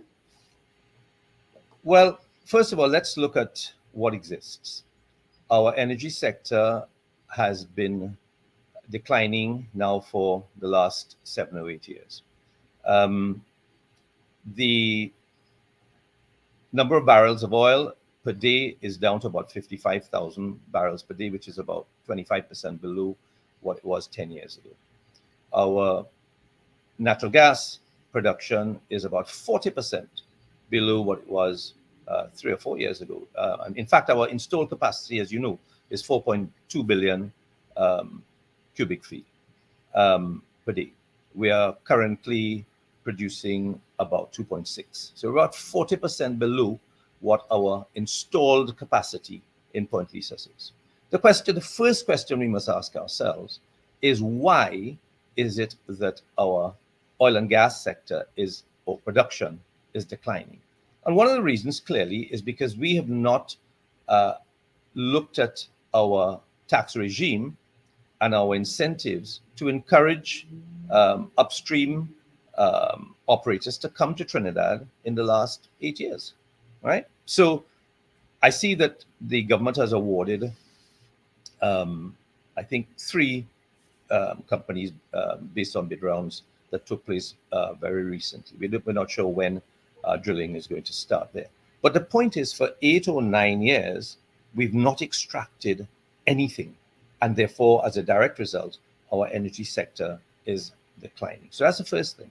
Well, first of all, let's look at what exists. Our energy sector has been declining now for the last 7 or 8 years. The number of barrels of oil per day is down to about 55,000 barrels per day, which is about 25% below what it was 10 years ago. Our natural gas production is about 40% below what it was 3 or 4 years ago. And in fact, our installed capacity, as you know, is 4.2 billion cubic feet per day. We are currently producing about 2.6. So we're about 40% below what our installed capacity in Point Lisa is. The first question we must ask ourselves is, why is it that our oil and gas sector or production is declining? And one of the reasons clearly is because we have not looked at our tax regime and our incentives to encourage upstream operators to come to Trinidad in the last 8 years, right? So I see that the government has awarded, I think, 3 companies based on bid rounds that took place very recently. We're not sure when drilling is going to start there. But the point is, for 8 or 9 years, we've not extracted anything. And therefore, as a direct result, our energy sector is declining. So that's the first thing.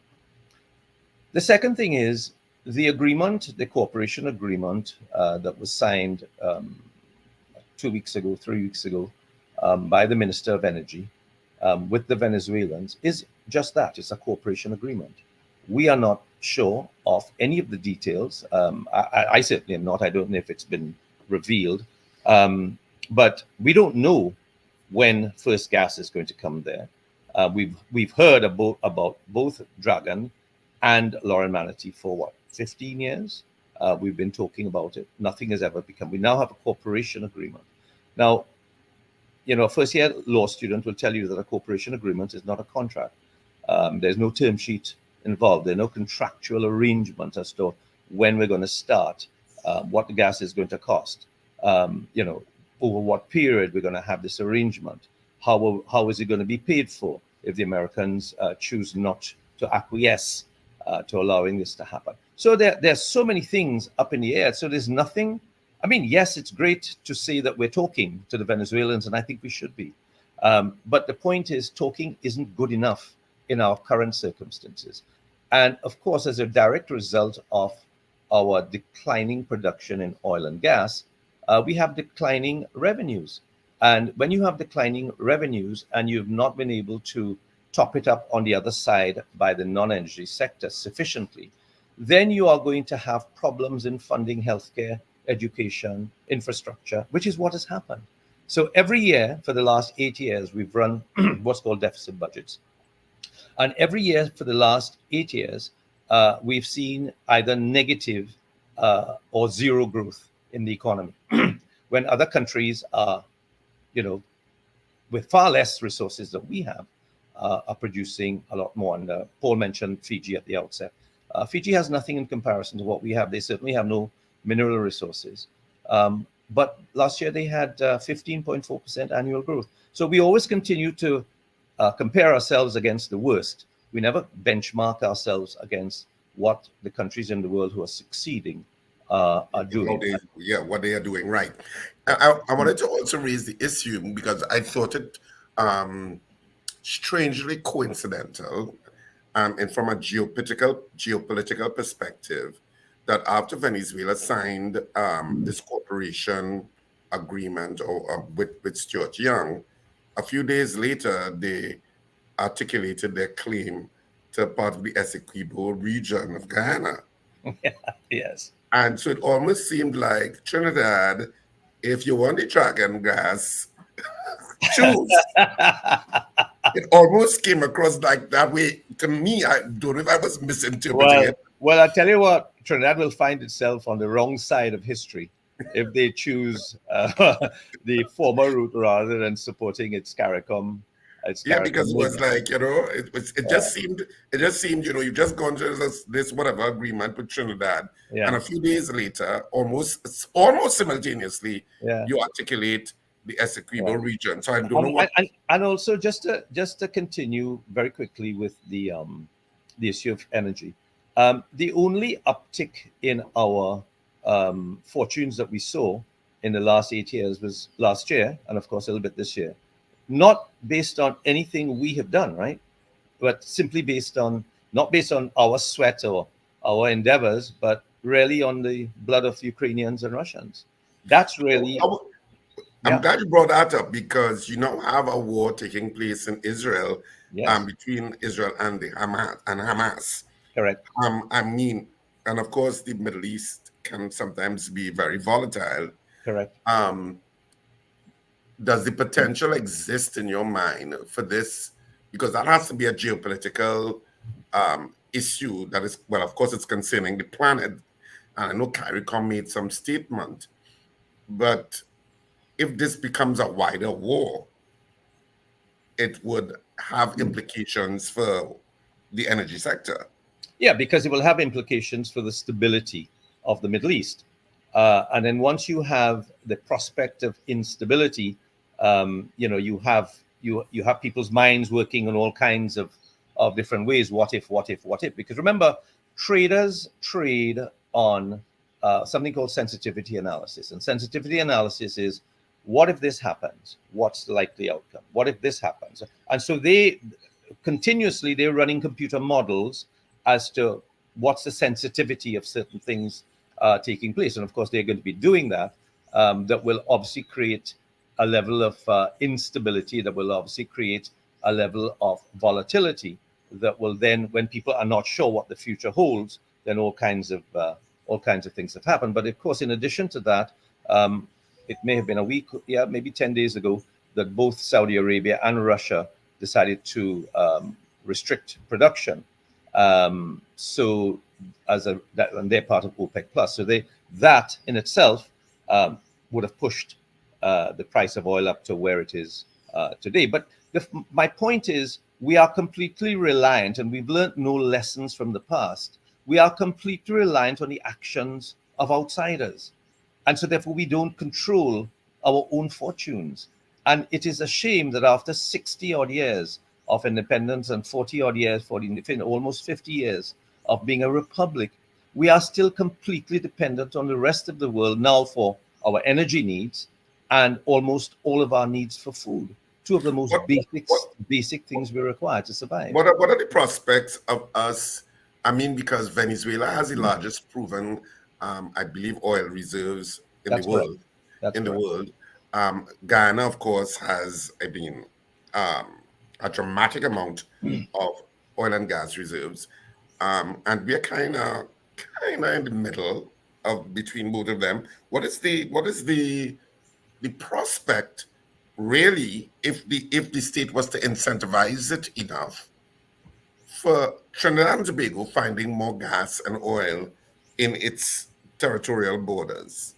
The second thing is the agreement, the cooperation agreement that was signed 2 weeks ago, 3 weeks ago, by the Minister of Energy with the Venezuelans is just that. It's a cooperation agreement. We are not sure of any of the details. I certainly am not. I don't know if it's been revealed. But we don't know when first gas is going to come there. We've heard about both Dragon and Lauren Manatee for what, 15 years? We've been talking about it. Nothing has ever become. We now have a cooperation agreement. Now, you know, a first-year law student will tell you that a cooperation agreement is not a contract. There's no term sheet involved. There's no contractual arrangement as to when we're going to start, what the gas is going to cost, you know, over what period we're going to have this arrangement, how is it going to be paid for if the Americans choose not to acquiesce to allowing this to happen. So there's so many things up in the air. So there's nothing. I mean, yes, it's great to say that we're talking to the Venezuelans, and I think we should be. But the point is, talking isn't good enough in our current circumstances. And of course, as a direct result of our declining production in oil and gas, we have declining revenues. And when you have declining revenues and you've not been able to top it up on the other side by the non-energy sector sufficiently, then you are going to have problems in funding healthcare, education, infrastructure, which is what has happened. So every year for the last 8 years, we've run what's called deficit budgets. And every year for the last 8 years, we've seen either negative or zero growth in the economy. When other countries are, you know, with far less resources than we have, are producing a lot more. And Paul mentioned Fiji at the outset. Fiji has nothing in comparison to what we have. They certainly have no mineral resources. But last year they had 15.4% annual growth. So we always continue to compare ourselves against the worst. We never benchmark ourselves against what the countries in the world who are succeeding are doing. What they are doing, right. I wanted to also raise the issue because I thought it strangely coincidental and from a geopolitical perspective, that after Venezuela signed this cooperation agreement with Stuart Young, a few days later, they articulated their claim to part of the Essequibo region of Guyana. Yes. And so it almost seemed like Trinidad, if you want the dragon gas, choose. It almost came across like that way to me. I don't know if I was misinterpreting it. Well, I tell you what, Trinidad will find itself on the wrong side of history if they choose the former route rather than supporting its CARICOM. Yeah, because it was like, you know, it just seemed, you know, you've just gone to this whatever agreement with Trinidad, and a few days later, almost simultaneously, you articulate the Essequibo region. So I don't know what. And also just to continue very quickly with the issue of energy, the only uptick in our fortunes that we saw in the last 8 years was last year, and of course a little bit this year. Not based on anything we have done, right? But simply not based on our sweat or our endeavors, but really on the blood of Ukrainians and Russians. That's really. I'm glad you brought that up, because you now have a war taking place in Israel, between Israel and Hamas. Correct. I mean, and of course, the Middle East can sometimes be very volatile. Correct. Does the potential exist in your mind for this? Because that has to be a geopolitical issue that is, well, of course, it's concerning the planet. And I know CARICOM made some statement, but if this becomes a wider war, it would have implications for the energy sector. Yeah, because it will have implications for the stability of the Middle East. And then once you have the prospect of instability, you know, you have people's minds working on all kinds of different ways. What if? Because remember, traders trade on something called sensitivity analysis. And sensitivity analysis is, what if this happens? What's the likely outcome? What if this happens? And so they're running computer models as to what's the sensitivity of certain things taking place. And of course, they're going to be doing that. That will obviously create a level of instability, that will obviously create a level of volatility, that will then, when people are not sure what the future holds, then all kinds of things have happened. But of course, in addition to that, it may have been a week, maybe 10 days ago, that both Saudi Arabia and Russia decided to restrict production. So and they're part of OPEC Plus. So that in itself would have pushed the price of oil up to where it is today. But my point is, we are completely reliant, and we've learned no lessons from the past. We are completely reliant on the actions of outsiders. And so therefore we don't control our own fortunes. And it is a shame that after 60 odd years of independence and 40 odd years, almost 50 years of being a republic, we are still completely dependent on the rest of the world now for our energy needs and almost all of our needs for food. Two of the most basic things we require to survive. What are the prospects of us? I mean, because Venezuela has the largest proven, I believe, oil reserves in the world. The world, Ghana, of course, has a dramatic amount of oil and gas reserves, and we're kind of in the middle of between both of them. What is the prospect, really, if the state was to incentivize it enough for Trinidad and Tobago finding more gas and oil in its territorial borders?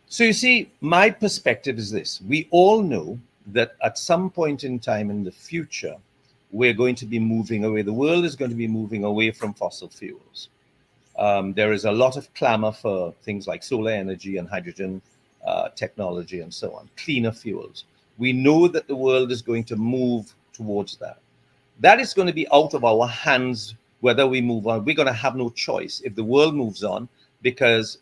So you see, my perspective is this. We all know that at some point in time in the future, we're going to be moving away. The world is going to be moving away from fossil fuels. There is a lot of clamor for things like solar energy and hydrogen technology and so on, cleaner fuels. We know that the world is going to move towards that. That is going to be out of our hands whether we move on. We're going to have no choice if the world moves on, because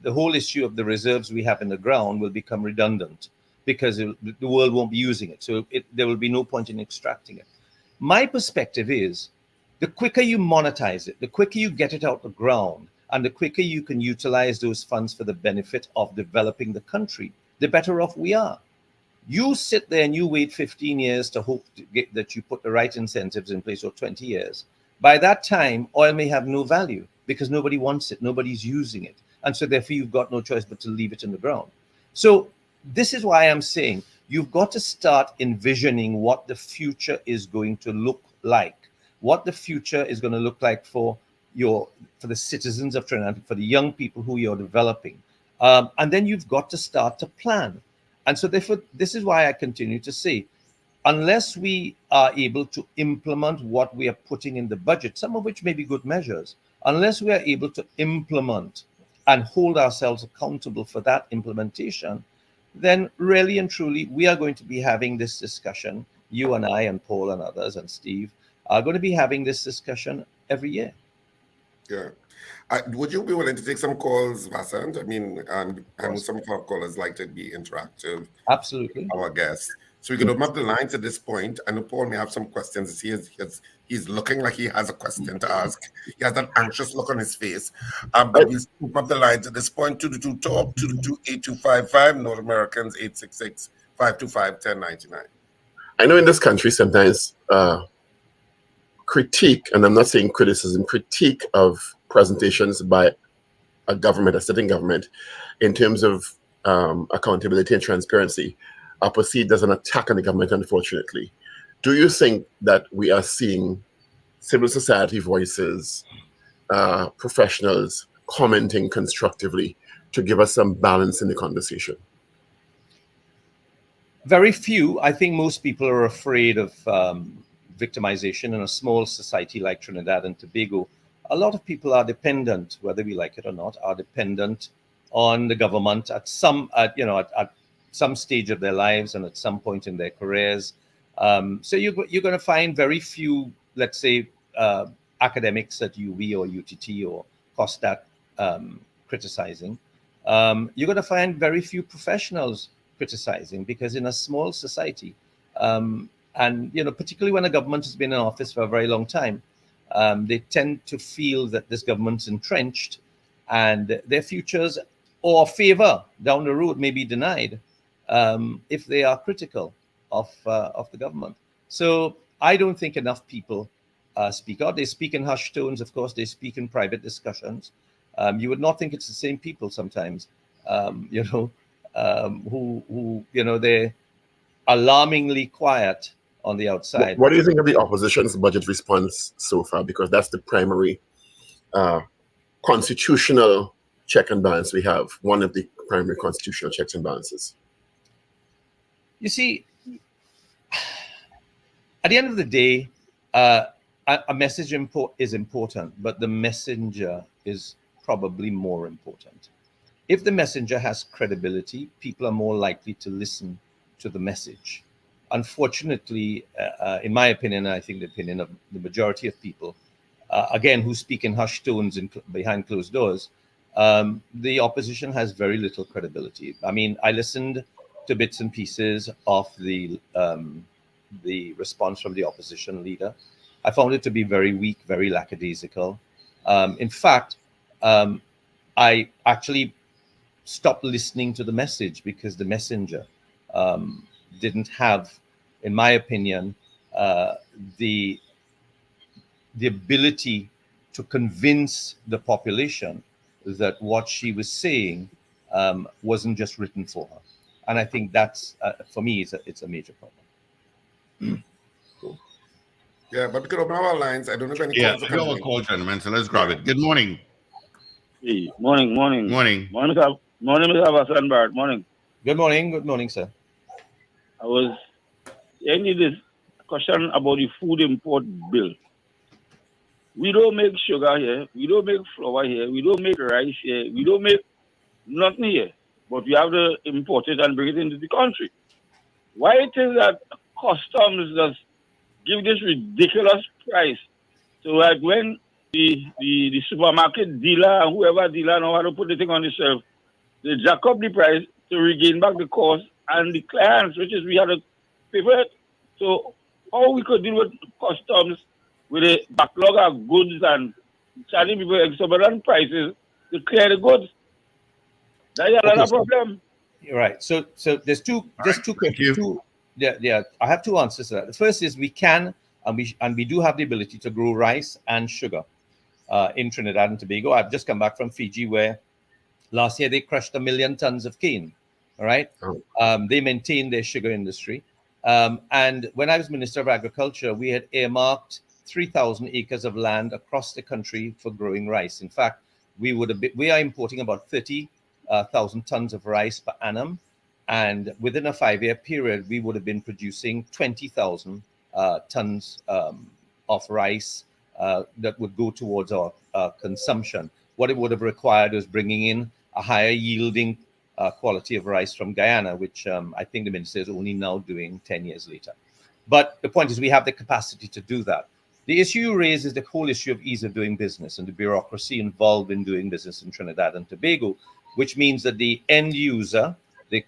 the whole issue of the reserves we have in the ground will become redundant, because the world won't be using it. So there will be no point in extracting it. My perspective is, the quicker you monetize it, the quicker you get it out the ground, and the quicker you can utilize those funds for the benefit of developing the country, the better off we are. You sit there and you wait 15 years to hope that you put the right incentives in place, or 20 years. By that time, oil may have no value. because nobody wants it, nobody's using it. And so therefore you've got no choice but to leave it in the ground. So this is why I'm saying you've got to start envisioning what the future is going to look like, what the future is going to look like for the citizens of Trinidad, for the young people who you're developing. And then you've got to start to plan. And so therefore, this is why I continue to say, unless we are able to implement what we are putting in the budget, some of which may be good measures, unless we are able to implement and hold ourselves accountable for that implementation, then really and truly, we are going to be having this discussion. You and I and Paul and others and Steve are going to be having this discussion every year. Yeah. Would you be willing to take some calls, Vasant? I mean, I know some of our callers like to be interactive. Absolutely. Our guests. So we could open up the lines at this point. I know Paul may have some questions. He's looking like he has a question to ask. He has that anxious look on his face. But we'll open up the lines at this point. 222-TALK, 222-8255, North Americans, 866-525-1099. I know in this country sometimes critique, and I'm not saying criticism, critique of presentations by a government, a sitting government, in terms of accountability and transparency, are perceived as an attack on the government, unfortunately. Do you think that we are seeing civil society voices, professionals commenting constructively to give us some balance in the conversation? Very few. I think most people are afraid of victimization in a small society like Trinidad and Tobago. A lot of people are dependent, whether we like it or not, are dependent on the government at some stage of their lives and at some point in their careers. So you're going to find very few, let's say, academics at UV or UTT or COSTAT criticizing. You're going to find very few professionals criticizing, because in a small society, and particularly when a government has been in office for a very long time, they tend to feel that this government's entrenched and their futures or favor down the road may be denied if they are critical of the government. So I don't think enough people speak out. They speak in hushed tones, of course. They speak in private discussions. You would not think it's the same people sometimes, who they're alarmingly quiet on the outside. What do you think of the opposition's budget response so far? Because that's the primary constitutional check and balance we have, one of the primary constitutional checks and balances. You see, at the end of the day, a message is important, but the messenger is probably more important. If the messenger has credibility, people are more likely to listen to the message. Unfortunately, in my opinion, I think the opinion of the majority of people, again, who speak in hushed tones behind closed doors, the opposition has very little credibility. I mean, I listened to bits and pieces of the response from the opposition leader. I found it to be very weak, very lackadaisical. In fact, I actually stopped listening to the message because the messenger didn't have, in my opinion, the ability to convince the population that what she was saying wasn't just written for her. And I think that's, for me, it's a major problem. Cool. Yeah, but we could open our lines. I don't know if any calls. calls Yeah, we have a call, gentlemen, so let's grab it. Good morning. Hey, morning. Morning. Morning, Mr. Sandberg. Morning. Good morning, sir. I was ending this question about the food import bill. We don't make sugar here. We don't make flour here. We don't make rice here. We don't make nothing here. But we have to import it and bring it into the country. Why it is that customs just give this ridiculous price? So that when the supermarket dealer and whoever dealer know how to put the thing on the shelf, they jack up the price to regain back the cost, and the clients, which is we have to pay for it. So how we could deal with customs with a backlog of goods and charging people exorbitant prices to clear the goods? That's another problem. You're right. So there's two questions. Yeah, I have two answers to that. The first is we can and we do have the ability to grow rice and sugar. in Trinidad and Tobago. I've just come back from Fiji, where last year they crushed 1 million tons of cane. All right. They maintain their sugar industry. And when I was Minister of Agriculture, we had earmarked 3,000 acres of land across the country for growing rice. In fact, we are importing about 30,000 tons of rice per annum. And within a 5-year period, we would have been producing 20,000 tons of rice that would go towards our consumption. What it would have required was bringing in a higher yielding quality of rice from Guyana, which I think the minister is only now doing 10 years later. But the point is, we have the capacity to do that. The issue you raise is the whole issue of ease of doing business and the bureaucracy involved in doing business in Trinidad and Tobago, which means that the end user,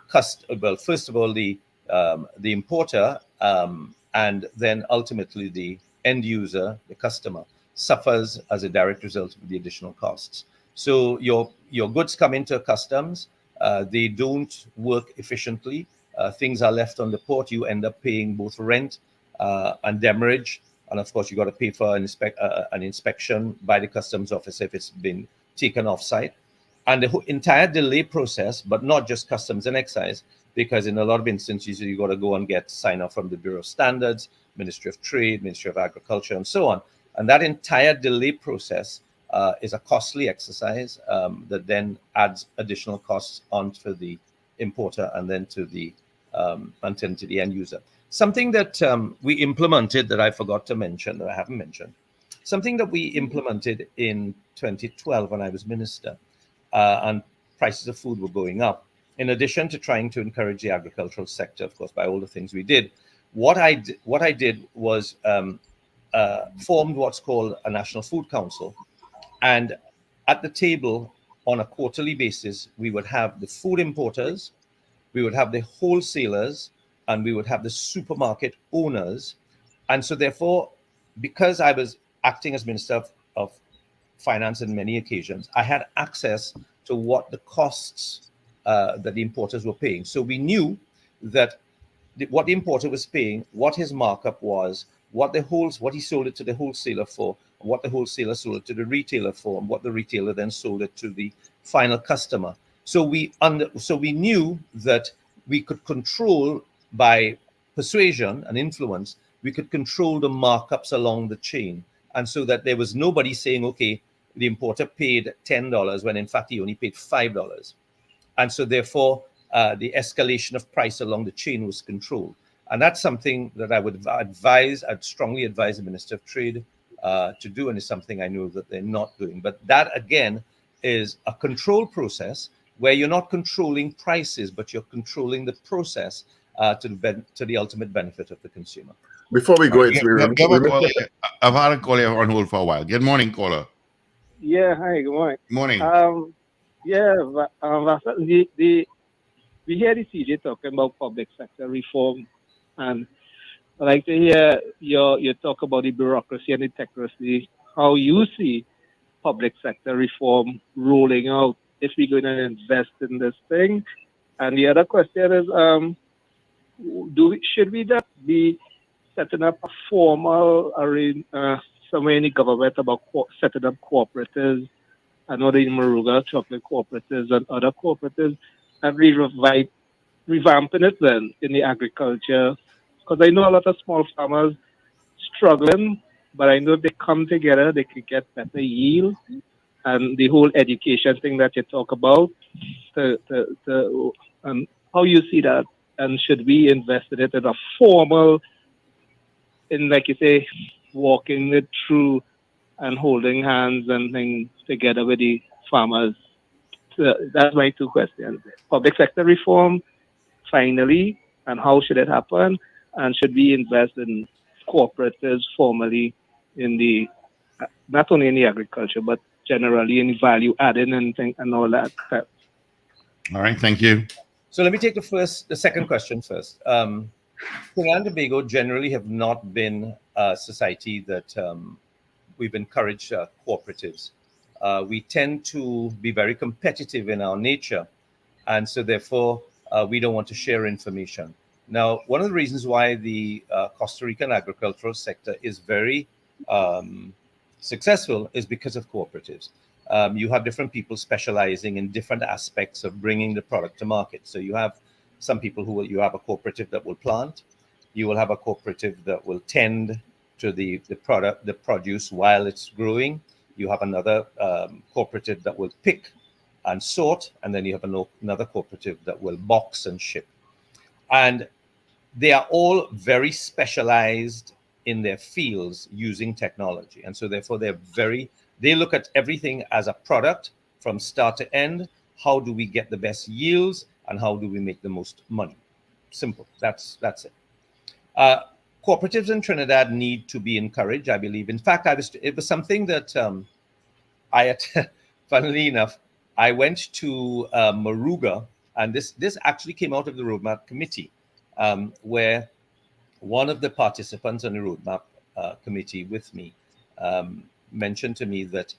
first of all, the importer, and then ultimately the end user, the customer, suffers as a direct result of the additional costs. So your goods come into customs, they don't work efficiently. Things are left on the port. You end up paying both rent and demurrage, and of course you got to pay for an inspection by the customs officer if it's been taken off site. And the entire delay process, but not just customs and excise, because in a lot of instances you got to go and get sign off from the Bureau of Standards, Ministry of Trade, Ministry of Agriculture, and so on. And that entire delay process is a costly exercise that then adds additional costs onto the importer and then to the end user. Something that we implemented that I forgot to mention, that I haven't mentioned, something that we implemented in 2012 when I was minister, and prices of food were going up. In addition to trying to encourage the agricultural sector, of course, by all the things we did, what I did was formed what's called a National Food Council. And at the table on a quarterly basis, we would have the food importers, we would have the wholesalers, and we would have the supermarket owners. And so therefore, because I was acting as Minister of Finance on many occasions, I had access to what the costs that the importers were paying. So we knew that what the importer was paying, what his markup was, what he sold it to the wholesaler for, what the wholesaler sold it to the retailer for, and what the retailer then sold it to the final customer. So we knew that we could control, by persuasion and influence, we could control the markups along the chain. And so that there was nobody saying, okay, the importer paid $10 when in fact he only paid $5. And so therefore, the escalation of price along the chain was controlled. And that's something that I'd strongly advise the Minister of Trade to do, and it's something I know that they're not doing. But that, again, is a control process where you're not controlling prices, but you're controlling the process to the ultimate benefit of the consumer. Before we go, I've had a caller on hold for a while. Good morning, caller. Yeah, hi, good morning. Morning. We hear the CJ talking about public sector reform, and I'd like to hear your talk about the bureaucracy and the technocracy, how you see public sector reform rolling out if we're going to invest in this thing. And the other question is, should we not be setting up a formal somewhere in the government about setting up cooperatives? I know the Maruga chocolate cooperatives and other cooperatives, and revamping it then in the agriculture. Because I know a lot of small farmers struggling, but I know if they come together, they could get better yield. And the whole education thing that you talk about, and how you see that, and should we invest in it in a formal, like you say, walking it through and holding hands and things together with the farmers? So that's my two questions. Public sector reform, finally, and how should it happen? And should we invest in cooperatives formally in the, not only in the agriculture, but generally in value adding and all that? All right, thank you. So let me take the second question first. Trinidad and Tobago generally have not been a society that we've encouraged cooperatives. We tend to be very competitive in our nature, and so therefore we don't want to share information. Now, one of the reasons why the Costa Rican agricultural sector is very successful is because of cooperatives. You have different people specializing in different aspects of bringing the product to market. So you have some people you have a cooperative that will plant, you will have a cooperative that will tend to the produce while it's growing. You have another cooperative that will pick and sort, and then you have another cooperative that will box and ship. And they are all very specialized in their fields using technology. And so therefore they look at everything as a product from start to end. How do we get the best yields and how do we make the most money? Simple. That's it. Cooperatives in Trinidad need to be encouraged, I believe. In fact, it was something that funnily enough, I went to Moruga, and this actually came out of the Roadmap Committee, where one of the participants on the Roadmap Committee with me mentioned to me that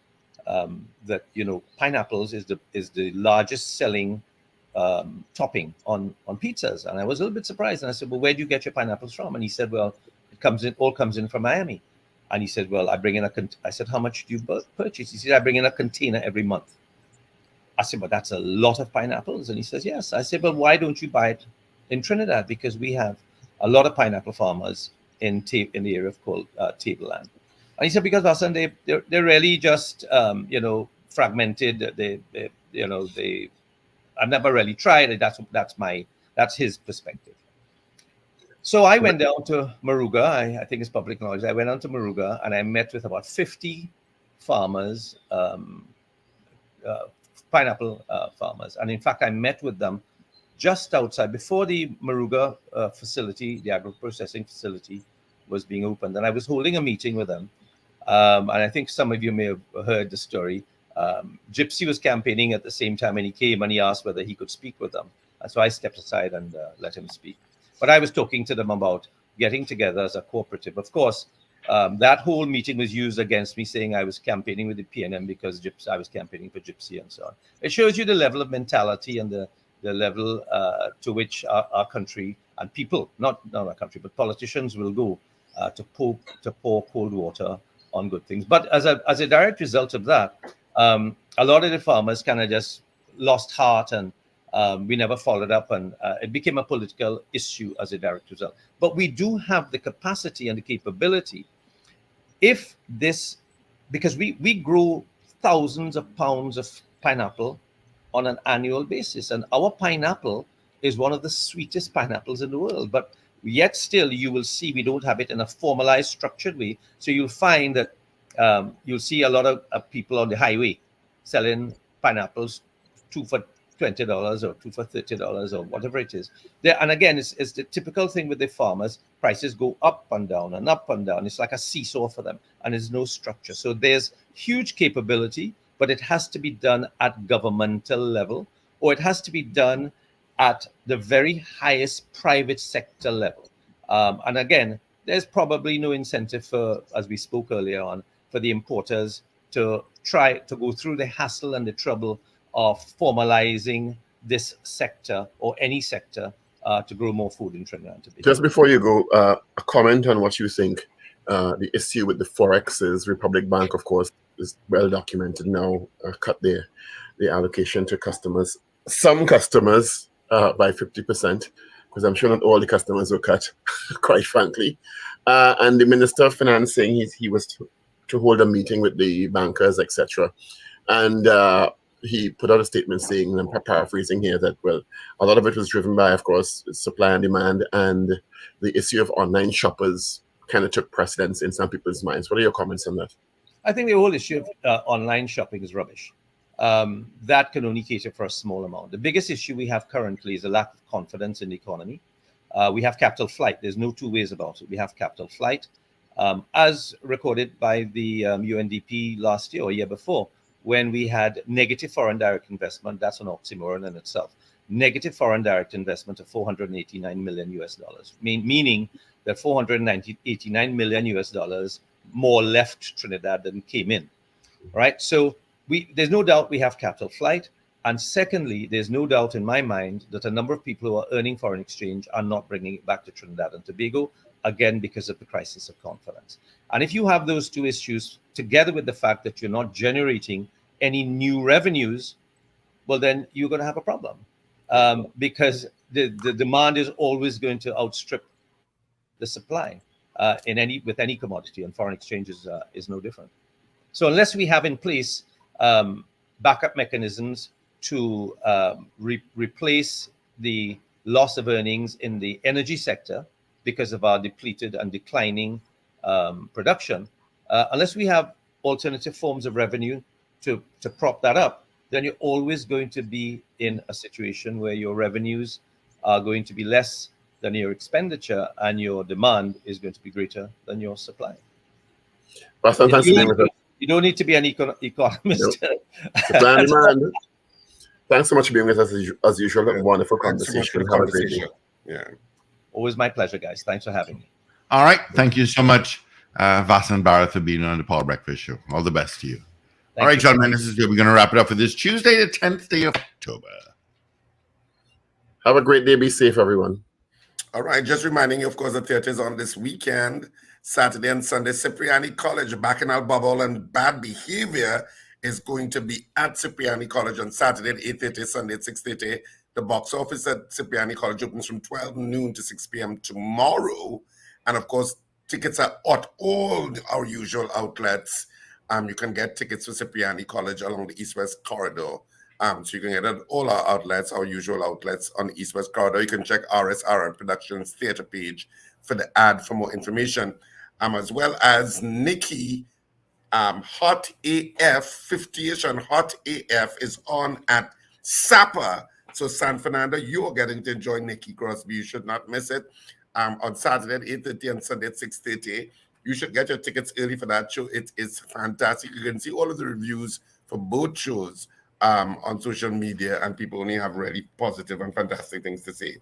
pineapples is the largest selling topping on pizzas, and I was a little bit surprised. And I said, "Well, where do you get your pineapples from?" And he said, "Well, it all comes in from Miami." And he said, "Well, I bring in I said, "How much do you purchase?" He said, "I bring in a container every month." I said, "But that's a lot of pineapples." And he says, "Yes." I said, "Well, why don't you buy it in Trinidad? Because we have a lot of pineapple farmers in the area called Tableland." And he said, "Because Hassan, they're really just fragmented. I've never really tried it. That's his perspective." So I went down to Moruga. I think it's public knowledge. I went down to Moruga and I met with about 50 farmers, pineapple farmers. And in fact, I met with them just outside, before the Moruga facility, the agro-processing facility, was being opened. And I was holding a meeting with them. And I think some of you may have heard the story. Gypsy was campaigning at the same time, and he came and he asked whether he could speak with them. And so I stepped aside and let him speak. But I was talking to them about getting together as a cooperative. Of course, that whole meeting was used against me, saying I was campaigning with the PNM because I was campaigning for Gypsy and so on. It shows you the level of mentality and the level to which our country and people, not our country, but politicians will go to pour cold water on good things. But as a direct result of that, a lot of the farmers kind of just lost heart, and we never followed up, and it became a political issue as a direct result. But we do have the capacity and the capability, because we grow thousands of pounds of pineapple on an annual basis, and our pineapple is one of the sweetest pineapples in the world. But yet still, you will see we don't have it in a formalized, structured way. So you'll find that you'll see a lot of people on the highway selling pineapples, 2 for $20 or 2 for $30 or whatever it is. And again, it's the typical thing with the farmers. Prices go up and down and up and down. It's like a seesaw for them, and there's no structure. So there's huge capability, but it has to be done at governmental level, or it has to be done at the very highest private sector level. And again, there's probably no incentive for, as we spoke earlier on, for the importers to try to go through the hassle and the trouble of formalizing this sector or any sector to grow more food in Trinidad and Tobago. Just before you go, a comment on what you think. The issue with the Forexes, Republic Bank, of course, is well documented now, cut the allocation to customers. Some customers by 50%, because I'm sure not all the customers were cut, quite frankly. And the Minister of Finance saying he was to hold a meeting with the bankers, etc. And he put out a statement saying, and I'm paraphrasing here, that, well, a lot of it was driven by, of course, supply and demand, and the issue of online shoppers kind of took precedence in some people's minds. What are your comments on that? I think the whole issue of online shopping is rubbish. That can only cater for a small amount. The biggest issue we have currently is a lack of confidence in the economy. We have capital flight. There's no two ways about it. We have capital flight, as recorded by the UNDP last year or year before, when we had negative foreign direct investment. That's an oxymoron in itself. Negative foreign direct investment of $489 million US, meaning that $489 million US more left Trinidad than came in, right? So there's no doubt we have capital flight. And secondly, there's no doubt in my mind that a number of people who are earning foreign exchange are not bringing it back to Trinidad and Tobago, again, because of the crisis of confidence. And if you have those two issues together with the fact that you're not generating any new revenues, well, then you're going to have a problem, because the demand is always going to outstrip the supply with any commodity, and foreign exchange is no different. So unless we have in place backup mechanisms to replace the loss of earnings in the energy sector because of our depleted and declining production, unless we have alternative forms of revenue to prop that up, then you're always going to be in a situation where your revenues are going to be less than your expenditure, and your demand is going to be greater than your supply. You don't need to be an economist. Nope. Supply and demand. Thanks so much for being with us as usual. Yeah. Wonderful Thanks so much for conversation. the Have a great day. Yeah. Always my pleasure, guys. Thanks for having me. All right. Thank you so much, Vasan Bharat, for being on the Paul Breakfast Show. All the best to you. All right, gentlemen, this is good. We're going to wrap it up for this Tuesday, the 10th day of October. Have a great day. Be safe, everyone. All right. Just reminding you, of course, the theater is on this weekend, Saturday and Sunday. Cipriani College, Bacchanal Bubble and Bad Behavior is going to be at Cipriani College on Saturday at 8:30, Sunday at 6:30. The box office at Cipriani College opens from 12 noon to 6 p.m. tomorrow. And of course, tickets are at all our usual outlets. You can get tickets for Cipriani College along the East-West corridor. So you can get it at all our outlets, our usual outlets on the East-West corridor. You can check RSRN Productions theater page for the ad for more information. As well as Nikki, Hot AF, 50-ish and Hot AF is on at SAPA. So San Fernando, you are getting to enjoy Nikki Crosby. You should not miss it. On Saturday at 8:30 and Sunday at 6:30. You should get your tickets early for that show. It is fantastic. You can see all of the reviews for both shows on social media, and people only have really positive and fantastic things to say.